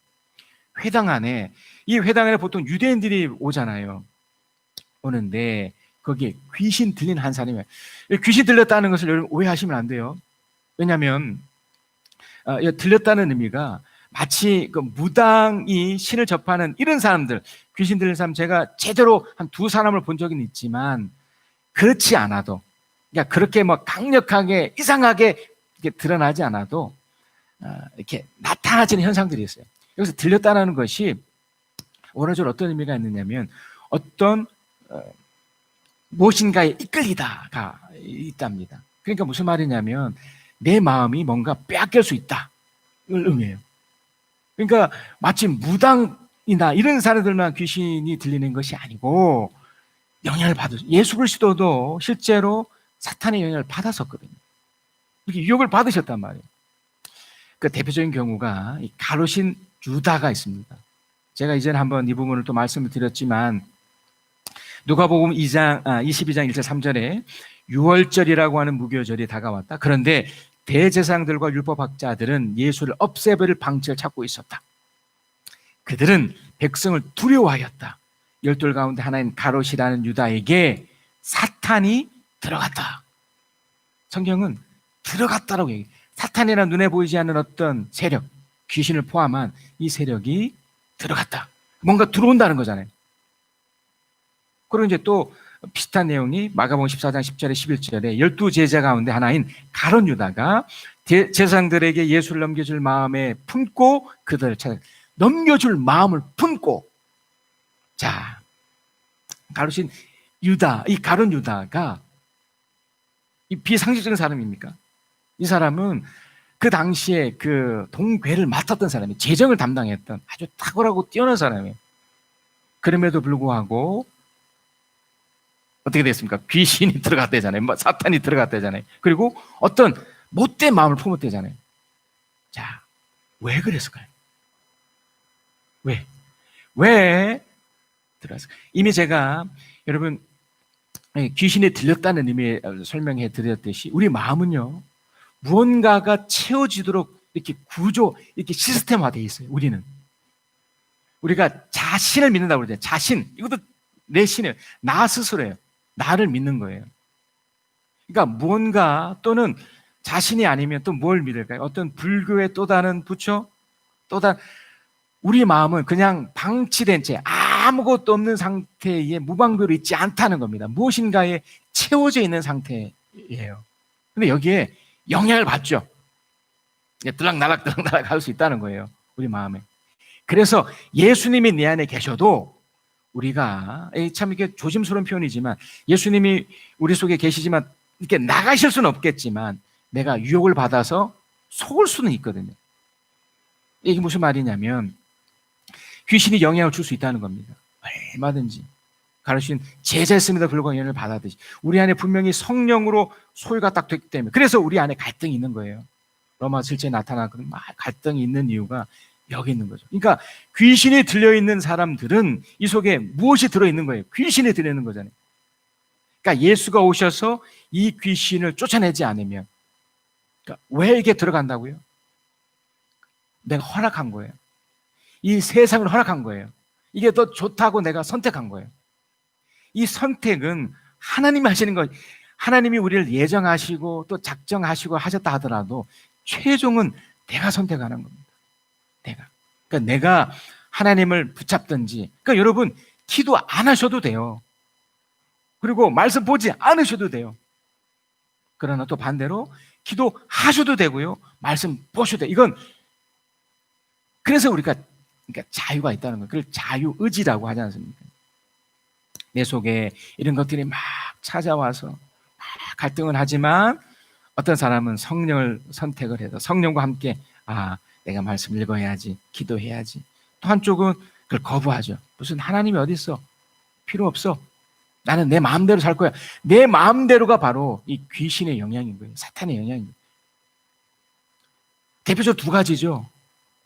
회당 안에, 이 회당 안에 보통 유대인들이 오잖아요. 오는데 거기에 귀신 들린 한 사람이, 귀신 들렸다는 것을 여러분 오해하시면 안 돼요. 왜냐하면 들렸다는 의미가 마치 그 무당이 신을 접하는 이런 사람들, 귀신 들린 사람, 제가 제대로 한 두 사람을 본 적은 있지만 그렇지 않아도, 그러니까 그렇게 뭐 강력하게 이상하게 이렇게 드러나지 않아도 이렇게 나타나지는 현상들이 있어요. 여기서 들렸다는 것이 원어적으로 어떤 의미가 있느냐면 어떤 무엇인가에 이끌리다가 있답니다. 그러니까 무슨 말이냐면 내 마음이 뭔가 빼앗길 수 있다를 의미해요. 그러니까 마치 무당이나 이런 사람들만 귀신이 들리는 것이 아니고 영향을 예수 그리스도도 실제로 사탄의 영향을 받았었거든요. 이렇게 유혹을 받으셨단 말이에요. 그 대표적인 경우가 이 가룟신 유다가 있습니다. 제가 이전에 한번 이 부분을 또 말씀을 드렸지만 누가복음 22장 1절 3절에 유월절이라고 하는 무교절이 다가왔다. 그런데 대제사장들과 율법학자들은 예수를 없애버릴 방책을 찾고 있었다. 그들은 백성을 두려워하였다. 열둘 가운데 하나인 가롯이라는 유다에게 사탄이 들어갔다. 성경은 들어갔다라고 얘기해요. 사탄이란 눈에 보이지 않는 어떤 세력, 귀신을 포함한 이 세력이 들어갔다. 뭔가 들어온다는 거잖아요. 그리고 이제 또 비슷한 내용이 마가복음 14장 10절에 11절에 12제자 가운데 하나인 가룟 유다가 제사장들에게 예수를 넘겨줄 마음에 품고 그들을 찾아 넘겨줄 마음을 품고, 자, 가룟신 유다, 이 가룟 유다가 이 비상식적인 사람입니까? 이 사람은 그 당시에 그 동괴를 맡았던 사람이, 재정을 담당했던 아주 탁월하고 뛰어난 사람이에요. 그럼에도 불구하고 어떻게 됐습니까? 귀신이 들어갔대잖아요. 사탄이 들어갔대잖아요. 그리고 어떤 못된 마음을 품었대잖아요. 자, 왜 그랬을까요? 왜 들어갔을까요? 이미 제가 여러분 귀신이 들렸다는 의미에 설명해 드렸듯이 우리 마음은요, 무언가가 채워지도록 이렇게 이렇게 시스템화되어 있어요. 우리가 자신을 믿는다고 그러잖아요. 자신, 이것도 내 신이에요. 나 스스로예요. 나를 믿는 거예요. 그러니까 무언가, 또는 자신이 아니면 또 뭘 믿을까요? 어떤 불교의 또 다른 부처? 우리 마음은 그냥 방치된 채 아무것도 없는 상태에 무방비로 있지 않다는 겁니다. 무엇인가에 채워져 있는 상태예요. 근데 여기에 영향을 받죠. 들락날락 할 수 있다는 거예요. 우리 마음에. 그래서 예수님이 내 안에 계셔도 우리가, 참 이게 조심스러운 표현이지만, 예수님이 우리 속에 계시지만 이렇게 나가실 수는 없겠지만 내가 유혹을 받아서 속을 수는 있거든요. 이게 무슨 말이냐면 귀신이 영향을 줄 수 있다는 겁니다. 얼마든지. 가르친 제자였음에도 불구하고 영향을 받았듯이 우리 안에 분명히 성령으로 소유가 딱 됐기 때문에, 그래서 우리 안에 갈등이 있는 거예요. 로마 7장에 나타나거든. 갈등이 있는 이유가 여기 있는 거죠. 그러니까 귀신이 들려있는 사람들은 이 속에 무엇이 들어있는 거예요? 귀신이 들어있는 거잖아요. 그러니까 예수가 오셔서 이 귀신을 쫓아내지 않으면, 그러니까 왜 이게 들어간다고요? 내가 허락한 거예요. 이 세상을 허락한 거예요. 이게 더 좋다고 내가 선택한 거예요. 이 선택은 하나님이 하시는 거예요. 하나님이 우리를 예정하시고 또 작정하시고 하셨다 하더라도 최종은 내가 선택하는 겁니다. 그러니까 내가 하나님을 붙잡든지, 그러니까 여러분 기도 안 하셔도 돼요. 그리고 말씀 보지 않으셔도 돼요. 그러나 또 반대로 기도하셔도 되고요, 말씀 보셔도 돼요. 이건 그래서 우리가 그러니까 자유가 있다는 거예요. 그걸 자유의지라고 하지 않습니까? 내 속에 이런 것들이 막 찾아와서 막 갈등을 하지만 어떤 사람은 성령을 선택을 해서 성령과 함께 내가 말씀 읽어야지, 기도해야지. 또 한쪽은 그걸 거부하죠. 무슨 하나님이 어디 있어? 필요 없어. 나는 내 마음대로 살 거야. 내 마음대로가 바로 이 귀신의 영향인 거예요. 사탄의 영향인 거예요. 대표적으로 두 가지죠.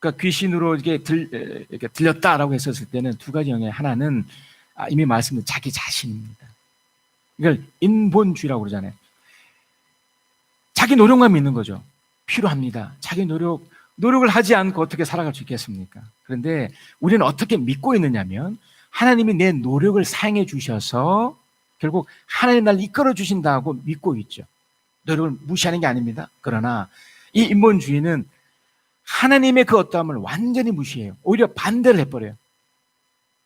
그러니까 귀신으로 이렇게 들렸다라고 했었을 때는 두 가지 영역. 하나는 이미 말씀드린 자기 자신입니다. 이걸 인본주의라고 그러잖아요. 자기 노력만 믿는 거죠. 필요합니다. 자기 노력을 하지 않고 어떻게 살아갈 수 있겠습니까? 그런데 우리는 어떻게 믿고 있느냐면 하나님이 내 노력을 사용해 주셔서 결국 하나님 나를 이끌어 주신다고 믿고 있죠. 노력을 무시하는 게 아닙니다. 그러나 이 인본주의는 하나님의 그 어떠함을 완전히 무시해요. 오히려 반대를 해버려요.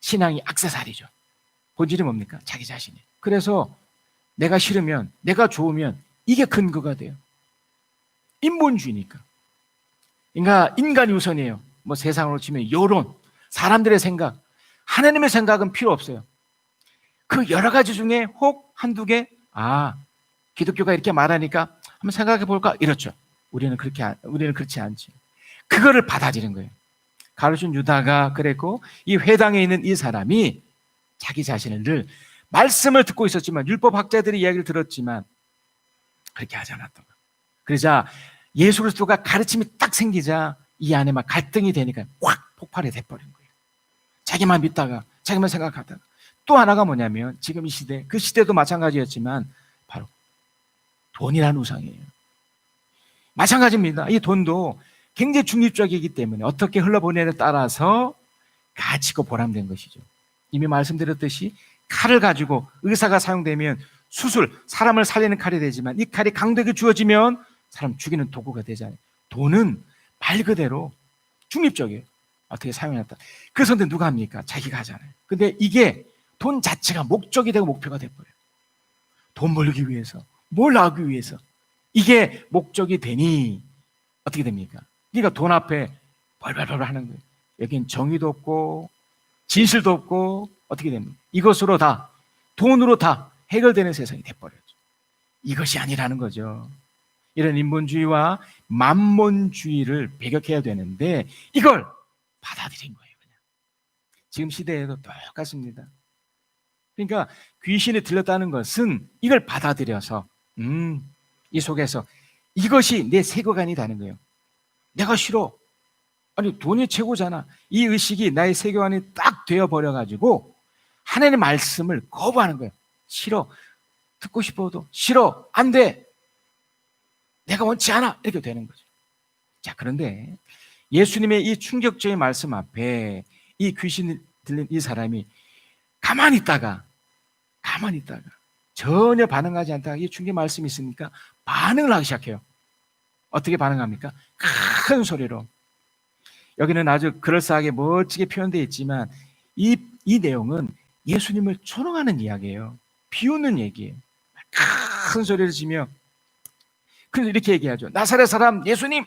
신앙이 액세서리죠. 본질이 뭡니까? 자기 자신이에요. 그래서 내가 싫으면, 내가 좋으면 이게 근거가 돼요. 인본주의니까. 그러니까 인간이 우선이에요. 뭐 세상으로 치면 여론, 사람들의 생각, 하나님의 생각은 필요 없어요. 그 여러 가지 중에 혹 한두 개, 기독교가 이렇게 말하니까 한번 생각해 볼까? 이렇죠. 우리는 그렇지 않지. 그거를 받아들이는 거예요. 가르친 유다가 그랬고, 이 회당에 있는 이 사람이 자기 자신을 늘 말씀을 듣고 있었지만, 율법학자들의 이야기를 들었지만 그렇게 하지 않았던 거예요. 그러자 예수 그리스도가 가르침이 딱 생기자 이 안에 막 갈등이 되니까 확 폭발이 돼버린 거예요. 자기만 믿다가, 자기만 생각하다가. 또 하나가 뭐냐면 지금 이 시대, 그 시대도 마찬가지였지만 바로 돈이라는 우상이에요. 마찬가지입니다. 이 돈도 굉장히 중립적이기 때문에 어떻게 흘러보내냐에 따라서 가치고 보람된 것이죠. 이미 말씀드렸듯이 칼을 가지고 의사가 사용되면 사람을 살리는 칼이 되지만 이 칼이 강도에게 주어지면 사람 죽이는 도구가 되잖아요. 돈은 말 그대로 중립적이에요. 어떻게 사용했다. 그 선택 누가 합니까? 자기가 하잖아요. 근데 이게 돈 자체가 목적이 되고 목표가 돼버려요. 돈 벌기 위해서, 뭘 하기 위해서. 이게 목적이 되니 어떻게 됩니까? 그러니까 돈 앞에 벌벌벌 하는 거예요. 여긴 정의도 없고 진실도 없고 어떻게 됩니까? 이것으로 다, 돈으로 다 해결되는 세상이 돼버렸죠. 이것이 아니라는 거죠. 이런 인본주의와 만몬주의를 배격해야 되는데 이걸 받아들인 거예요. 그냥. 지금 시대에도 똑같습니다. 그러니까 귀신이 들렸다는 것은 이걸 받아들여서 이 속에서 이것이 내 세계관이라는 거예요. 내가 싫어. 아니 돈이 최고잖아. 이 의식이 나의 세계관이 딱 되어버려가지고 하나님의 말씀을 거부하는 거예요. 싫어. 듣고 싶어도 싫어. 안 돼. 내가 원치 않아. 이렇게 되는 거죠. 자, 그런데 예수님의 이 충격적인 말씀 앞에 이 귀신 들린 이 사람이 가만히 있다가 전혀 반응하지 않다가 이 충격 말씀이 있으니까 반응을 하기 시작해요. 어떻게 반응합니까? 큰 소리로. 여기는 아주 그럴싸하게 멋지게 표현되어 있지만 이 내용은 예수님을 조롱하는 이야기예요. 비웃는 얘기예요. 큰 소리를 지며 그래서 이렇게 얘기하죠. 나사렛 사람 예수님,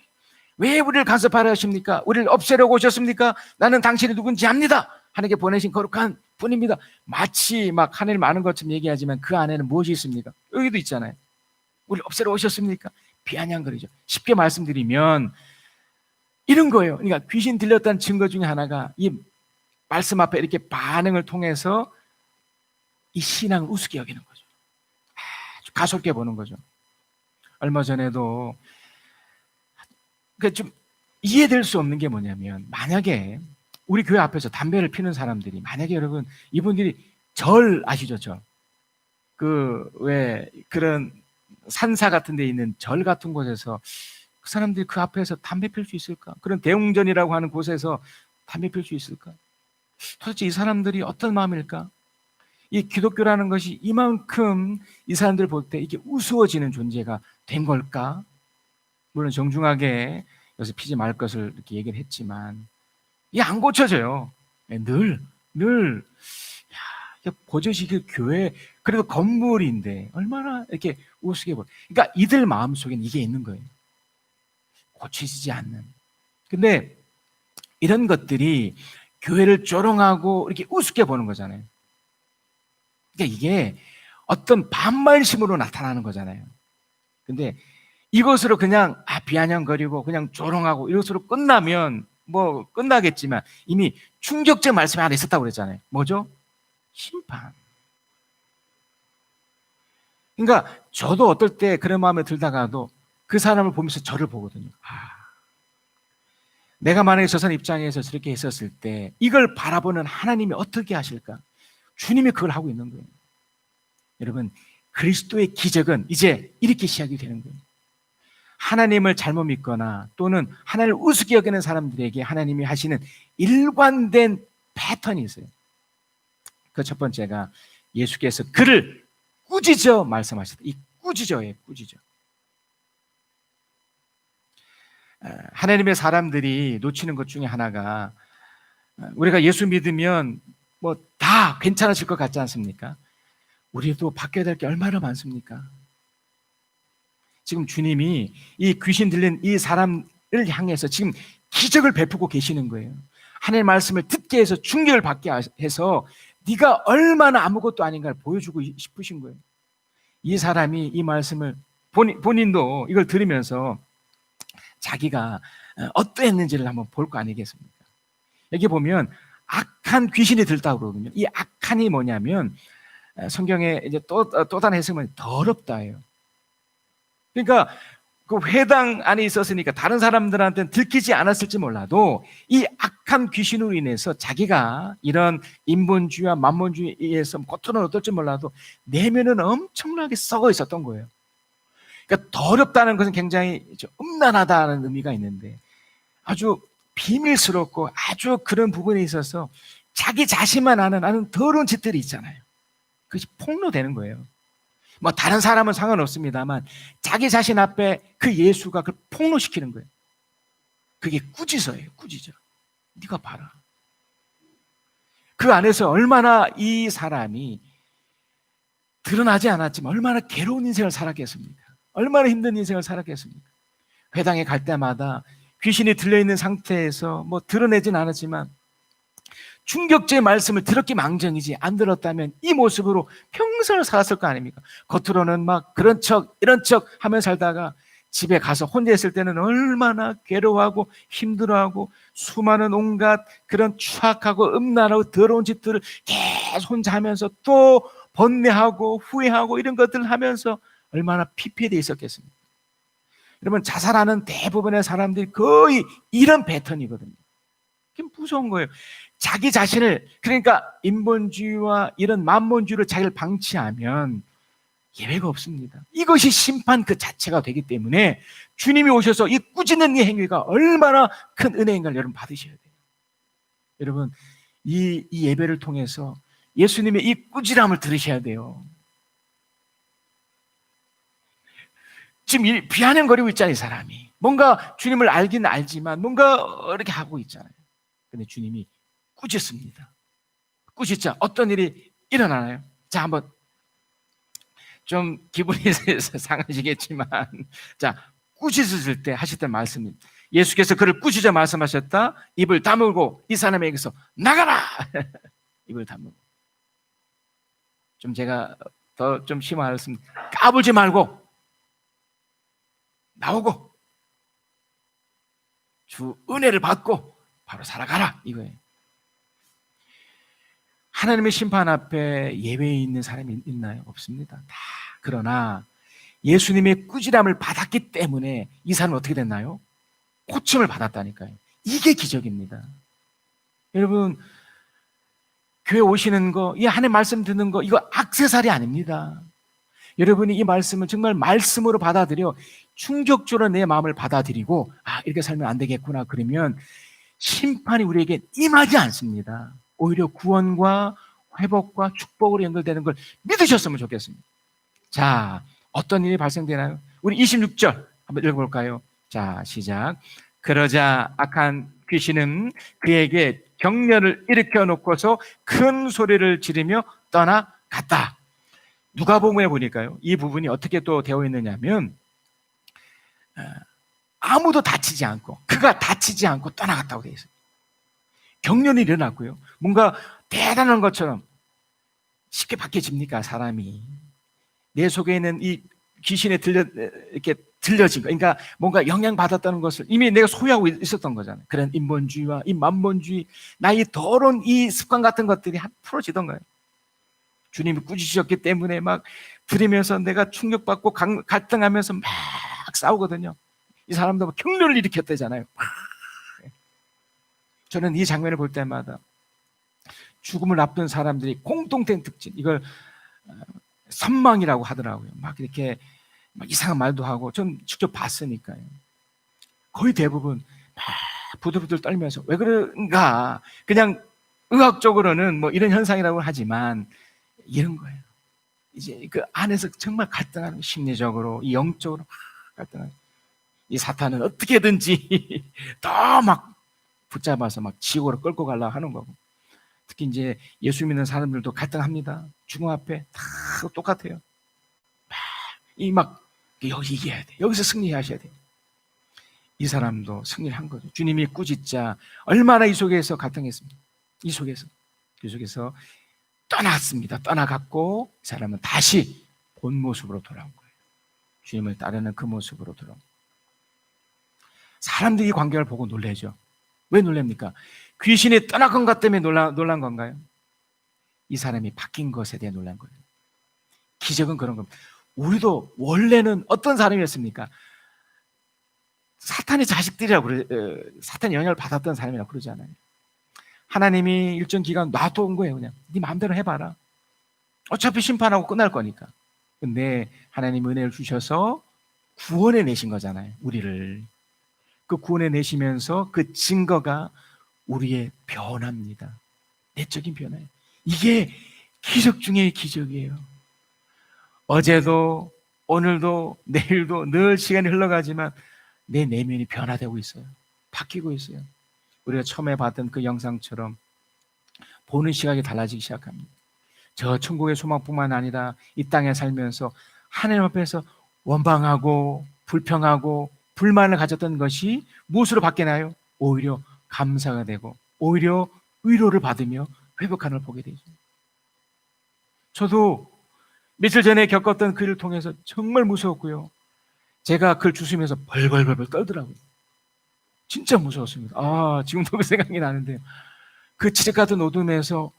왜 우리를 간섭하려 하십니까? 우리를 없애려고 오셨습니까? 나는 당신이 누군지 압니다. 하나님께 보내신 거룩한 분입니다. 마치 막 하나님 아는 것처럼 얘기하지만 그 안에는 무엇이 있습니까? 여기도 있잖아요. 우리를 없애려 오셨습니까? 비아냥거리죠. 쉽게 말씀드리면 이런 거예요. 그러니까 귀신 들렸다는 증거 중에 하나가 이 말씀 앞에 이렇게 반응을 통해서 이 신앙을 우습게 여기는 거죠. 아주 가볍게 보는 거죠. 얼마 전에도 좀 이해될 수 없는 게 뭐냐면 만약에 우리 교회 앞에서 담배를 피는 사람들이 만약에 여러분 이분들이 절 아시죠? 절. 왜 그런 산사 같은 데 있는 절 같은 곳에서 그 사람들이 그 앞에서 담배 필 수 있을까? 그런 대웅전이라고 하는 곳에서 담배 필 수 있을까? 도대체 이 사람들이 어떤 마음일까? 이 기독교라는 것이 이만큼 이 사람들 볼 때 이게 우스워지는 존재가 된 걸까? 물론 정중하게 여기서 피지 말 것을 이렇게 얘기를 했지만 이게 안 고쳐져요. 늘 버젓이 그 교회 그래도 건물인데 얼마나 이렇게 우습게 보여. 그러니까 이들 마음속에는 이게 있는 거예요. 고치지 않는. 근데 이런 것들이 교회를 조롱하고 이렇게 우습게 보는 거잖아요. 그러니까 이게 어떤 반발심으로 나타나는 거잖아요. 근데 이것으로 그냥 비아냥거리고 그냥 조롱하고 이것으로 끝나면 뭐 끝나겠지만 이미 충격적 말씀이 하나 있었다고 그랬잖아요. 뭐죠? 심판. 그러니까 저도 어떨 때 그런 마음에 들다가도 그 사람을 보면서 저를 보거든요. 내가 만약에 저 사람 입장에서 저렇게 했었을 때 이걸 바라보는 하나님이 어떻게 하실까? 주님이 그걸 하고 있는 거예요. 여러분, 그리스도의 기적은 이제 이렇게 시작이 되는 거예요. 하나님을 잘못 믿거나 또는 하나님을 우습게 여기는 사람들에게 하나님이 하시는 일관된 패턴이 있어요. 그 첫 번째가 예수께서 그를 꾸짖어 말씀하셨다. 이 꾸짖어예요, 꾸짖어. 하나님의 사람들이 놓치는 것 중에 하나가, 우리가 예수 믿으면 뭐 다 괜찮아질 것 같지 않습니까? 우리도 바뀌어야 될 게 얼마나 많습니까? 지금 주님이 이 귀신 들린 이 사람을 향해서 지금 기적을 베푸고 계시는 거예요. 하나님의 말씀을 듣게 해서 충격을 받게 해서 네가 얼마나 아무것도 아닌가를 보여주고 싶으신 거예요. 이 사람이 이 말씀을 본인도 이걸 들으면서 자기가 어떠했는지를 한번 볼 거 아니겠습니까? 여기 보면 악한 귀신이 들다고 그러거든요. 이 악한이 뭐냐면 성경에 이제 또 다른 해석은 더럽다예요. 그러니까 그 회당 안에 있었으니까 다른 사람들한테는 들키지 않았을지 몰라도 이 악한 귀신으로 인해서 자기가 이런 인본주의와 만본주의에서 겉으로는 어떨지 몰라도 내면은 엄청나게 썩어 있었던 거예요. 그러니까 더럽다는 것은 굉장히 음란하다는 의미가 있는데 아주 비밀스럽고 아주 그런 부분에 있어서 자기 자신만 아는 더러운 짓들이 있잖아요. 그것이 폭로되는 거예요. 뭐 다른 사람은 상관없습니다만 자기 자신 앞에 그 예수가 그걸 폭로시키는 거예요. 그게 꾸짖어예요. 꾸짖어. 네가 봐라. 그 안에서 얼마나 이 사람이 드러나지 않았지만 얼마나 괴로운 인생을 살았겠습니까? 얼마나 힘든 인생을 살았겠습니까? 회당에 갈 때마다 귀신이 들려있는 상태에서 뭐 드러내진 않았지만 충격적인 말씀을 들었기 망정이지 안 들었다면 이 모습으로 평생을 살았을 거 아닙니까? 겉으로는 막 그런 척 이런 척 하며 살다가 집에 가서 혼자 있을 때는 얼마나 괴로워하고 힘들어하고 수많은 온갖 그런 추악하고 음란하고 더러운 짓들을 계속 혼자 하면서 또 번뇌하고 후회하고 이런 것들을 하면서 얼마나 피폐되어 있었겠습니까? 여러분, 자살하는 대부분의 사람들이 거의 이런 패턴이거든요. 그게 무서운 거예요. 자기 자신을, 그러니까 인본주의와 이런 만본주의를 자기를 방치하면 예외가 없습니다. 이것이 심판 그 자체가 되기 때문에 주님이 오셔서 이 꾸짖는 이 행위가 얼마나 큰 은혜인가를 여러분 받으셔야 돼요. 여러분, 이 예배를 통해서 예수님의 이 꾸지람을 들으셔야 돼요. 지금 비아냥거리고 있잖아요, 이 사람이. 뭔가 주님을 알긴 알지만 뭔가 이렇게 하고 있잖아요. 근데 주님이 꾸짖습니다. 꾸짖자 어떤 일이 일어나나요? 자, 한번 좀 기분이 상하시겠지만, 자, 꾸짖으실 때 하셨던 말씀입니다. 예수께서 그를 꾸짖어 말씀하셨다. 입을 다물고 이 사람에게서 나가라. 입을 다물고. 좀 제가 더 좀 심화하였습니다. 까불지 말고 나오고 주 은혜를 받고 바로 살아가라 이거예요. 하나님의 심판 앞에 예외에 있는 사람이 있나요? 없습니다. 다. 그러나 예수님의 꾸지람을 받았기 때문에 이 사람은 어떻게 됐나요? 고침을 받았다니까요. 이게 기적입니다. 여러분, 교회 오시는 거, 이 하나님 말씀 듣는 거, 이거 액세서리 아닙니다. 여러분이 이 말씀을 정말 말씀으로 받아들여 충격적으로 내 마음을 받아들이고, 아, 이렇게 살면 안 되겠구나. 그러면 심판이 우리에게 임하지 않습니다. 오히려 구원과 회복과 축복으로 연결되는 걸 믿으셨으면 좋겠습니다. 자, 어떤 일이 발생되나요? 우리 26절 한번 읽어볼까요? 자, 시작. 그러자 악한 귀신은 그에게 격려를 일으켜 놓고서 큰 소리를 지르며 떠나갔다. 누가복음에 보니까요, 이 부분이 어떻게 또 되어 있느냐면 아무도 다치지 않고 그가 다치지 않고 떠나갔다고 되어 있어요. 격려는 일어났고요. 뭔가 대단한 것처럼 쉽게 바뀌어집니까? 사람이 내 속에 있는 이 귀신에 이렇게 들려진 거, 그러니까 뭔가 영향받았다는 것을 이미 내가 소유하고 있었던 거잖아요. 그런 인본주의와 이 만본주의, 나의 더러운 이 습관 같은 것들이 풀어지던 거예요. 주님이 꾸짖으셨기 때문에 막 들으면서 내가 충격받고 갈등하면서 막 싸우거든요. 이 사람도 격려를 일으켰다잖아요. 저는 이 장면을 볼 때마다 죽음을 앞둔 사람들이 공통된 특징, 이걸 선망이라고 하더라고요. 막 이렇게 막 이상한 말도 하고, 전 직접 봤으니까요. 거의 대부분 막 부들부들 떨면서 왜 그런가, 그냥 의학적으로는 뭐 이런 현상이라고 하지만 이런 거예요. 이제 그 안에서 정말 갈등하는, 심리적으로, 이 영적으로 막 갈등하는, 이 사탄은 어떻게든지 더 막 붙잡아서 막 지옥으로 끌고 가려고 하는 거고, 특히 이제 예수 믿는 사람들도 갈등합니다. 죽음 앞에 다 똑같아요. 이 막 여기 이겨야 돼, 여기서 승리하셔야 돼. 이 사람도 승리를 한 거죠. 주님이 꾸짖자 얼마나 이 속에서 갈등했습니다. 이 속에서 떠났습니다. 떠나갔고 이 사람은 다시 본 모습으로 돌아온 거예요. 주님을 따르는 그 모습으로 돌아온 거예요. 사람들이 이 광경을 보고 놀라죠. 왜 놀랍니까? 귀신이 떠나간 것 때문에 놀란 건가요? 이 사람이 바뀐 것에 대해 놀란 거예요. 기적은 그런 겁니다. 우리도 원래는 어떤 사람이었습니까? 사탄의 자식들이라고 사탄의 영향을 받았던 사람이라고 그러지 않아요. 하나님이 일정 기간 놔둔 거예요. 그냥 네 마음대로 해봐라. 어차피 심판하고 끝날 거니까. 근데 하나님 은혜를 주셔서 구원해 내신 거잖아요. 우리를. 그 구원해 내시면서 그 증거가 우리의 변화입니다. 내적인 변화예요. 이게 기적 중의 기적이에요. 어제도 오늘도 내일도 늘 시간이 흘러가지만 내 내면이 변화되고 있어요. 바뀌고 있어요. 우리가 처음에 봤던 그 영상처럼 보는 시각이 달라지기 시작합니다. 저 천국의 소망뿐만 아니라 이 땅에 살면서 하나님 앞에서 원방하고 불평하고 불만을 가졌던 것이 무엇으로 바뀌나요? 오히려 감사가 되고 오히려 위로를 받으며 회복하는 걸 보게 되죠. 저도 며칠 전에 겪었던 그 일을 통해서 정말 무서웠고요. 제가 그걸 주시면서 벌벌벌 떨더라고요. 진짜 무서웠습니다. 지금도 그 생각이 나는데요. 그 칠흑 같은 어둠에서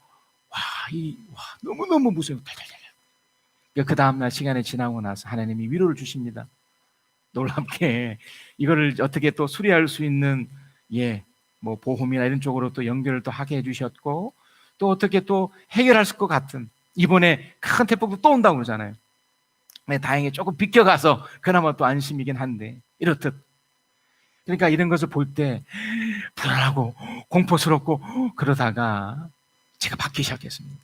너무너무 무서워요. 그 다음날 시간이 지나고 나서 하나님이 위로를 주십니다. 놀랍게 이거를 어떻게 또 수리할 수 있는 뭐 보험이나 이런 쪽으로 또 연결을 또 하게 해주셨고, 또 어떻게 또 해결할 것 같은, 이번에 큰 태풍도 또 온다고 그러잖아요. 네, 다행히 조금 비껴가서 그나마 또 안심이긴 한데, 이렇듯 그러니까 이런 것을 볼 때 불안하고 공포스럽고 그러다가 제가 바뀌기 시작했습니다.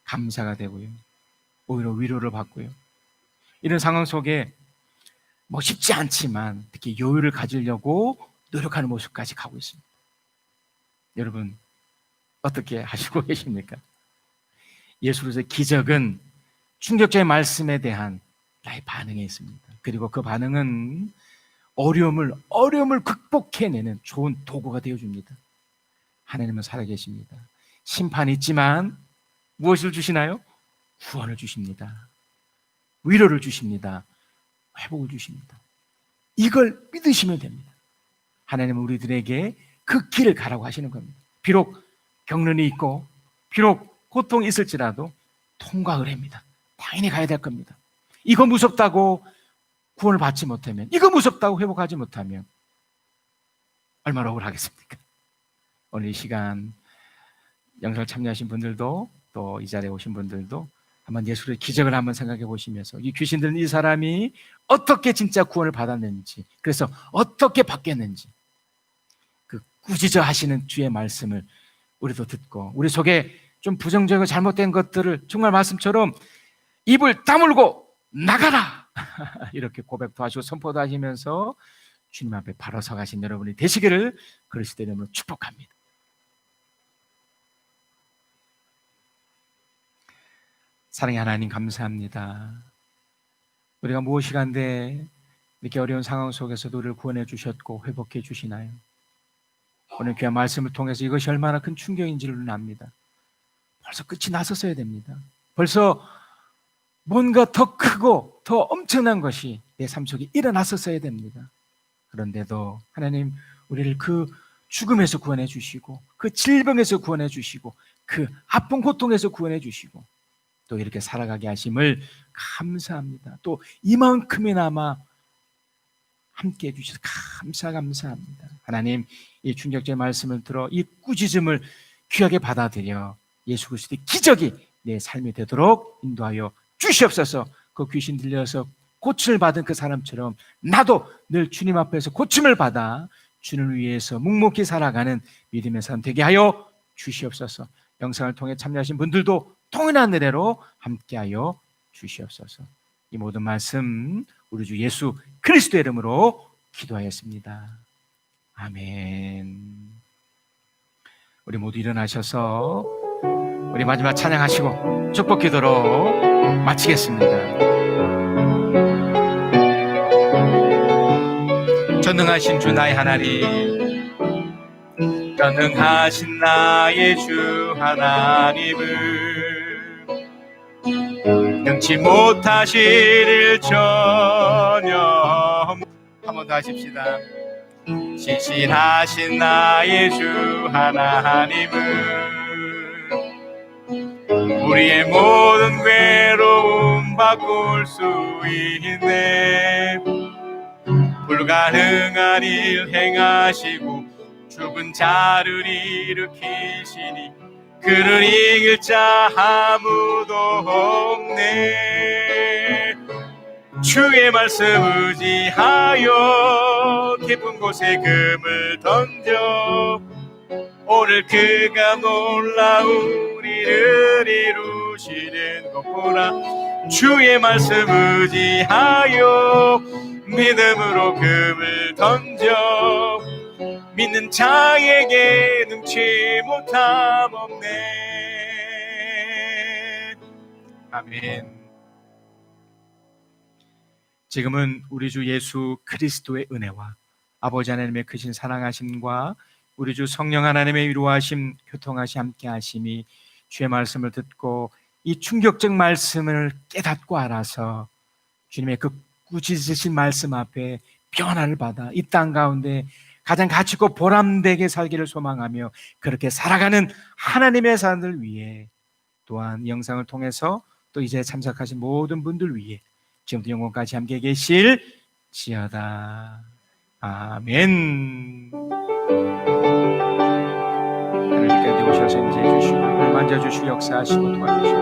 감사가 되고요, 오히려 위로를 받고요. 이런 상황 속에 뭐 쉽지 않지만 특히 여유를 가지려고 노력하는 모습까지 가고 있습니다. 여러분 어떻게 하시고 계십니까? 예수로서의 기적은 충격적인 말씀에 대한 나의 반응에 있습니다. 그리고 그 반응은 어려움을 극복해내는 좋은 도구가 되어줍니다. 하나님은 살아계십니다. 심판이 있지만 무엇을 주시나요? 구원을 주십니다. 위로를 주십니다. 회복을 주십니다. 이걸 믿으시면 됩니다. 하나님은 우리들에게 그 길을 가라고 하시는 겁니다. 비록 경륜이 있고 비록 고통이 있을지라도 통과를 합니다. 당연히 가야 될 겁니다. 이거 무섭다고 구원을 받지 못하면, 이거 무섭다고 회복하지 못하면 얼마나 억울하겠습니까? 오늘 이 시간 영상을 참여하신 분들도 또 이 자리에 오신 분들도 한번 예수의 기적을 한번 생각해 보시면서 이 귀신들은 이 사람이 어떻게 진짜 구원을 받았는지, 그래서 어떻게 바뀌었는지 그 꾸짖어 하시는 주의 말씀을 우리도 듣고, 우리 속에 좀 부정적이고 잘못된 것들을 정말 말씀처럼 입을 다물고 나가라 이렇게 고백도 하시고 선포도 하시면서 주님 앞에 바로 서가신 여러분이 되시기를 그리스도의 이름으로 축복합니다. 사랑의 하나님, 감사합니다. 우리가 무엇이 간데 이렇게 어려운 상황 속에서도 우리를 구원해 주셨고 회복해 주시나요? 오늘 귀한 말씀을 통해서 이것이 얼마나 큰 충격인지를 압니다. 벌써 끝이 났었어야 됩니다. 벌써 뭔가 더 크고 더 엄청난 것이 내 삶 속에 일어났었어야 됩니다. 그런데도 하나님 우리를 그 죽음에서 구원해 주시고 그 질병에서 구원해 주시고 그 아픈 고통에서 구원해 주시고 또 이렇게 살아가게 하심을 감사합니다. 또 이만큼이나마 함께해 주셔서 감사합니다. 하나님, 이 충격적인 말씀을 들어 이 꾸짖음을 귀하게 받아들여 예수 그리스도의 기적이 내 삶이 되도록 인도하여 주시옵소서. 그 귀신 들려서 고침을 받은 그 사람처럼 나도 늘 주님 앞에서 고침을 받아 주를 위해서 묵묵히 살아가는 믿음의 사람 되게 하여 주시옵소서. 영상을 통해 참여하신 분들도 통연한 은혜로 함께하여 주시옵소서. 이 모든 말씀 우리 주 예수 그리스도의 이름으로 기도하였습니다. 아멘. 우리 모두 일어나셔서 우리 마지막 찬양하시고 축복 기도로 마치겠습니다. 전능하신 주 나의 하나님, 전능하신 나의 주 하나님을 능치 못하실 일 전혀. 한 번 더 하십시다. 신실하신 나의 주 하나님은 우리의 모든 괴로움 바꿀 수 있네. 불가능한 일 행하시고 죽은 자를 일으키시니 그를 이길 자 아무도 없네. 주의 말씀 의지하여 깊은 곳에 금을 던져 오늘 그가 놀라운 일을 이루시는 것 보라. 주의 말씀 의지하여 믿음으로 금을 던져 믿는 자에게 능치 못함 없네. 아멘. 지금은 우리 주 예수 그리스도의 은혜와 아버지 하나님의 크신 사랑하심과 우리 주 성령 하나님의 위로하심, 교통하심, 함께하심이 주의 말씀을 듣고 이 충격적 말씀을 깨닫고 알아서 주님의 그 꾸짖으신 말씀 앞에 변화를 받아 이 땅 가운데 가장 가치있고 보람되게 살기를 소망하며 그렇게 살아가는 하나님의 사람들 위해, 또한 이 영상을 통해서 또 이제 참석하신 모든 분들 위해 지금부터 영원까지 함께 계실지어다. 아멘. 하나님께 오셔서 인도해 주시고 만져주시고 역사하시고 도와주시고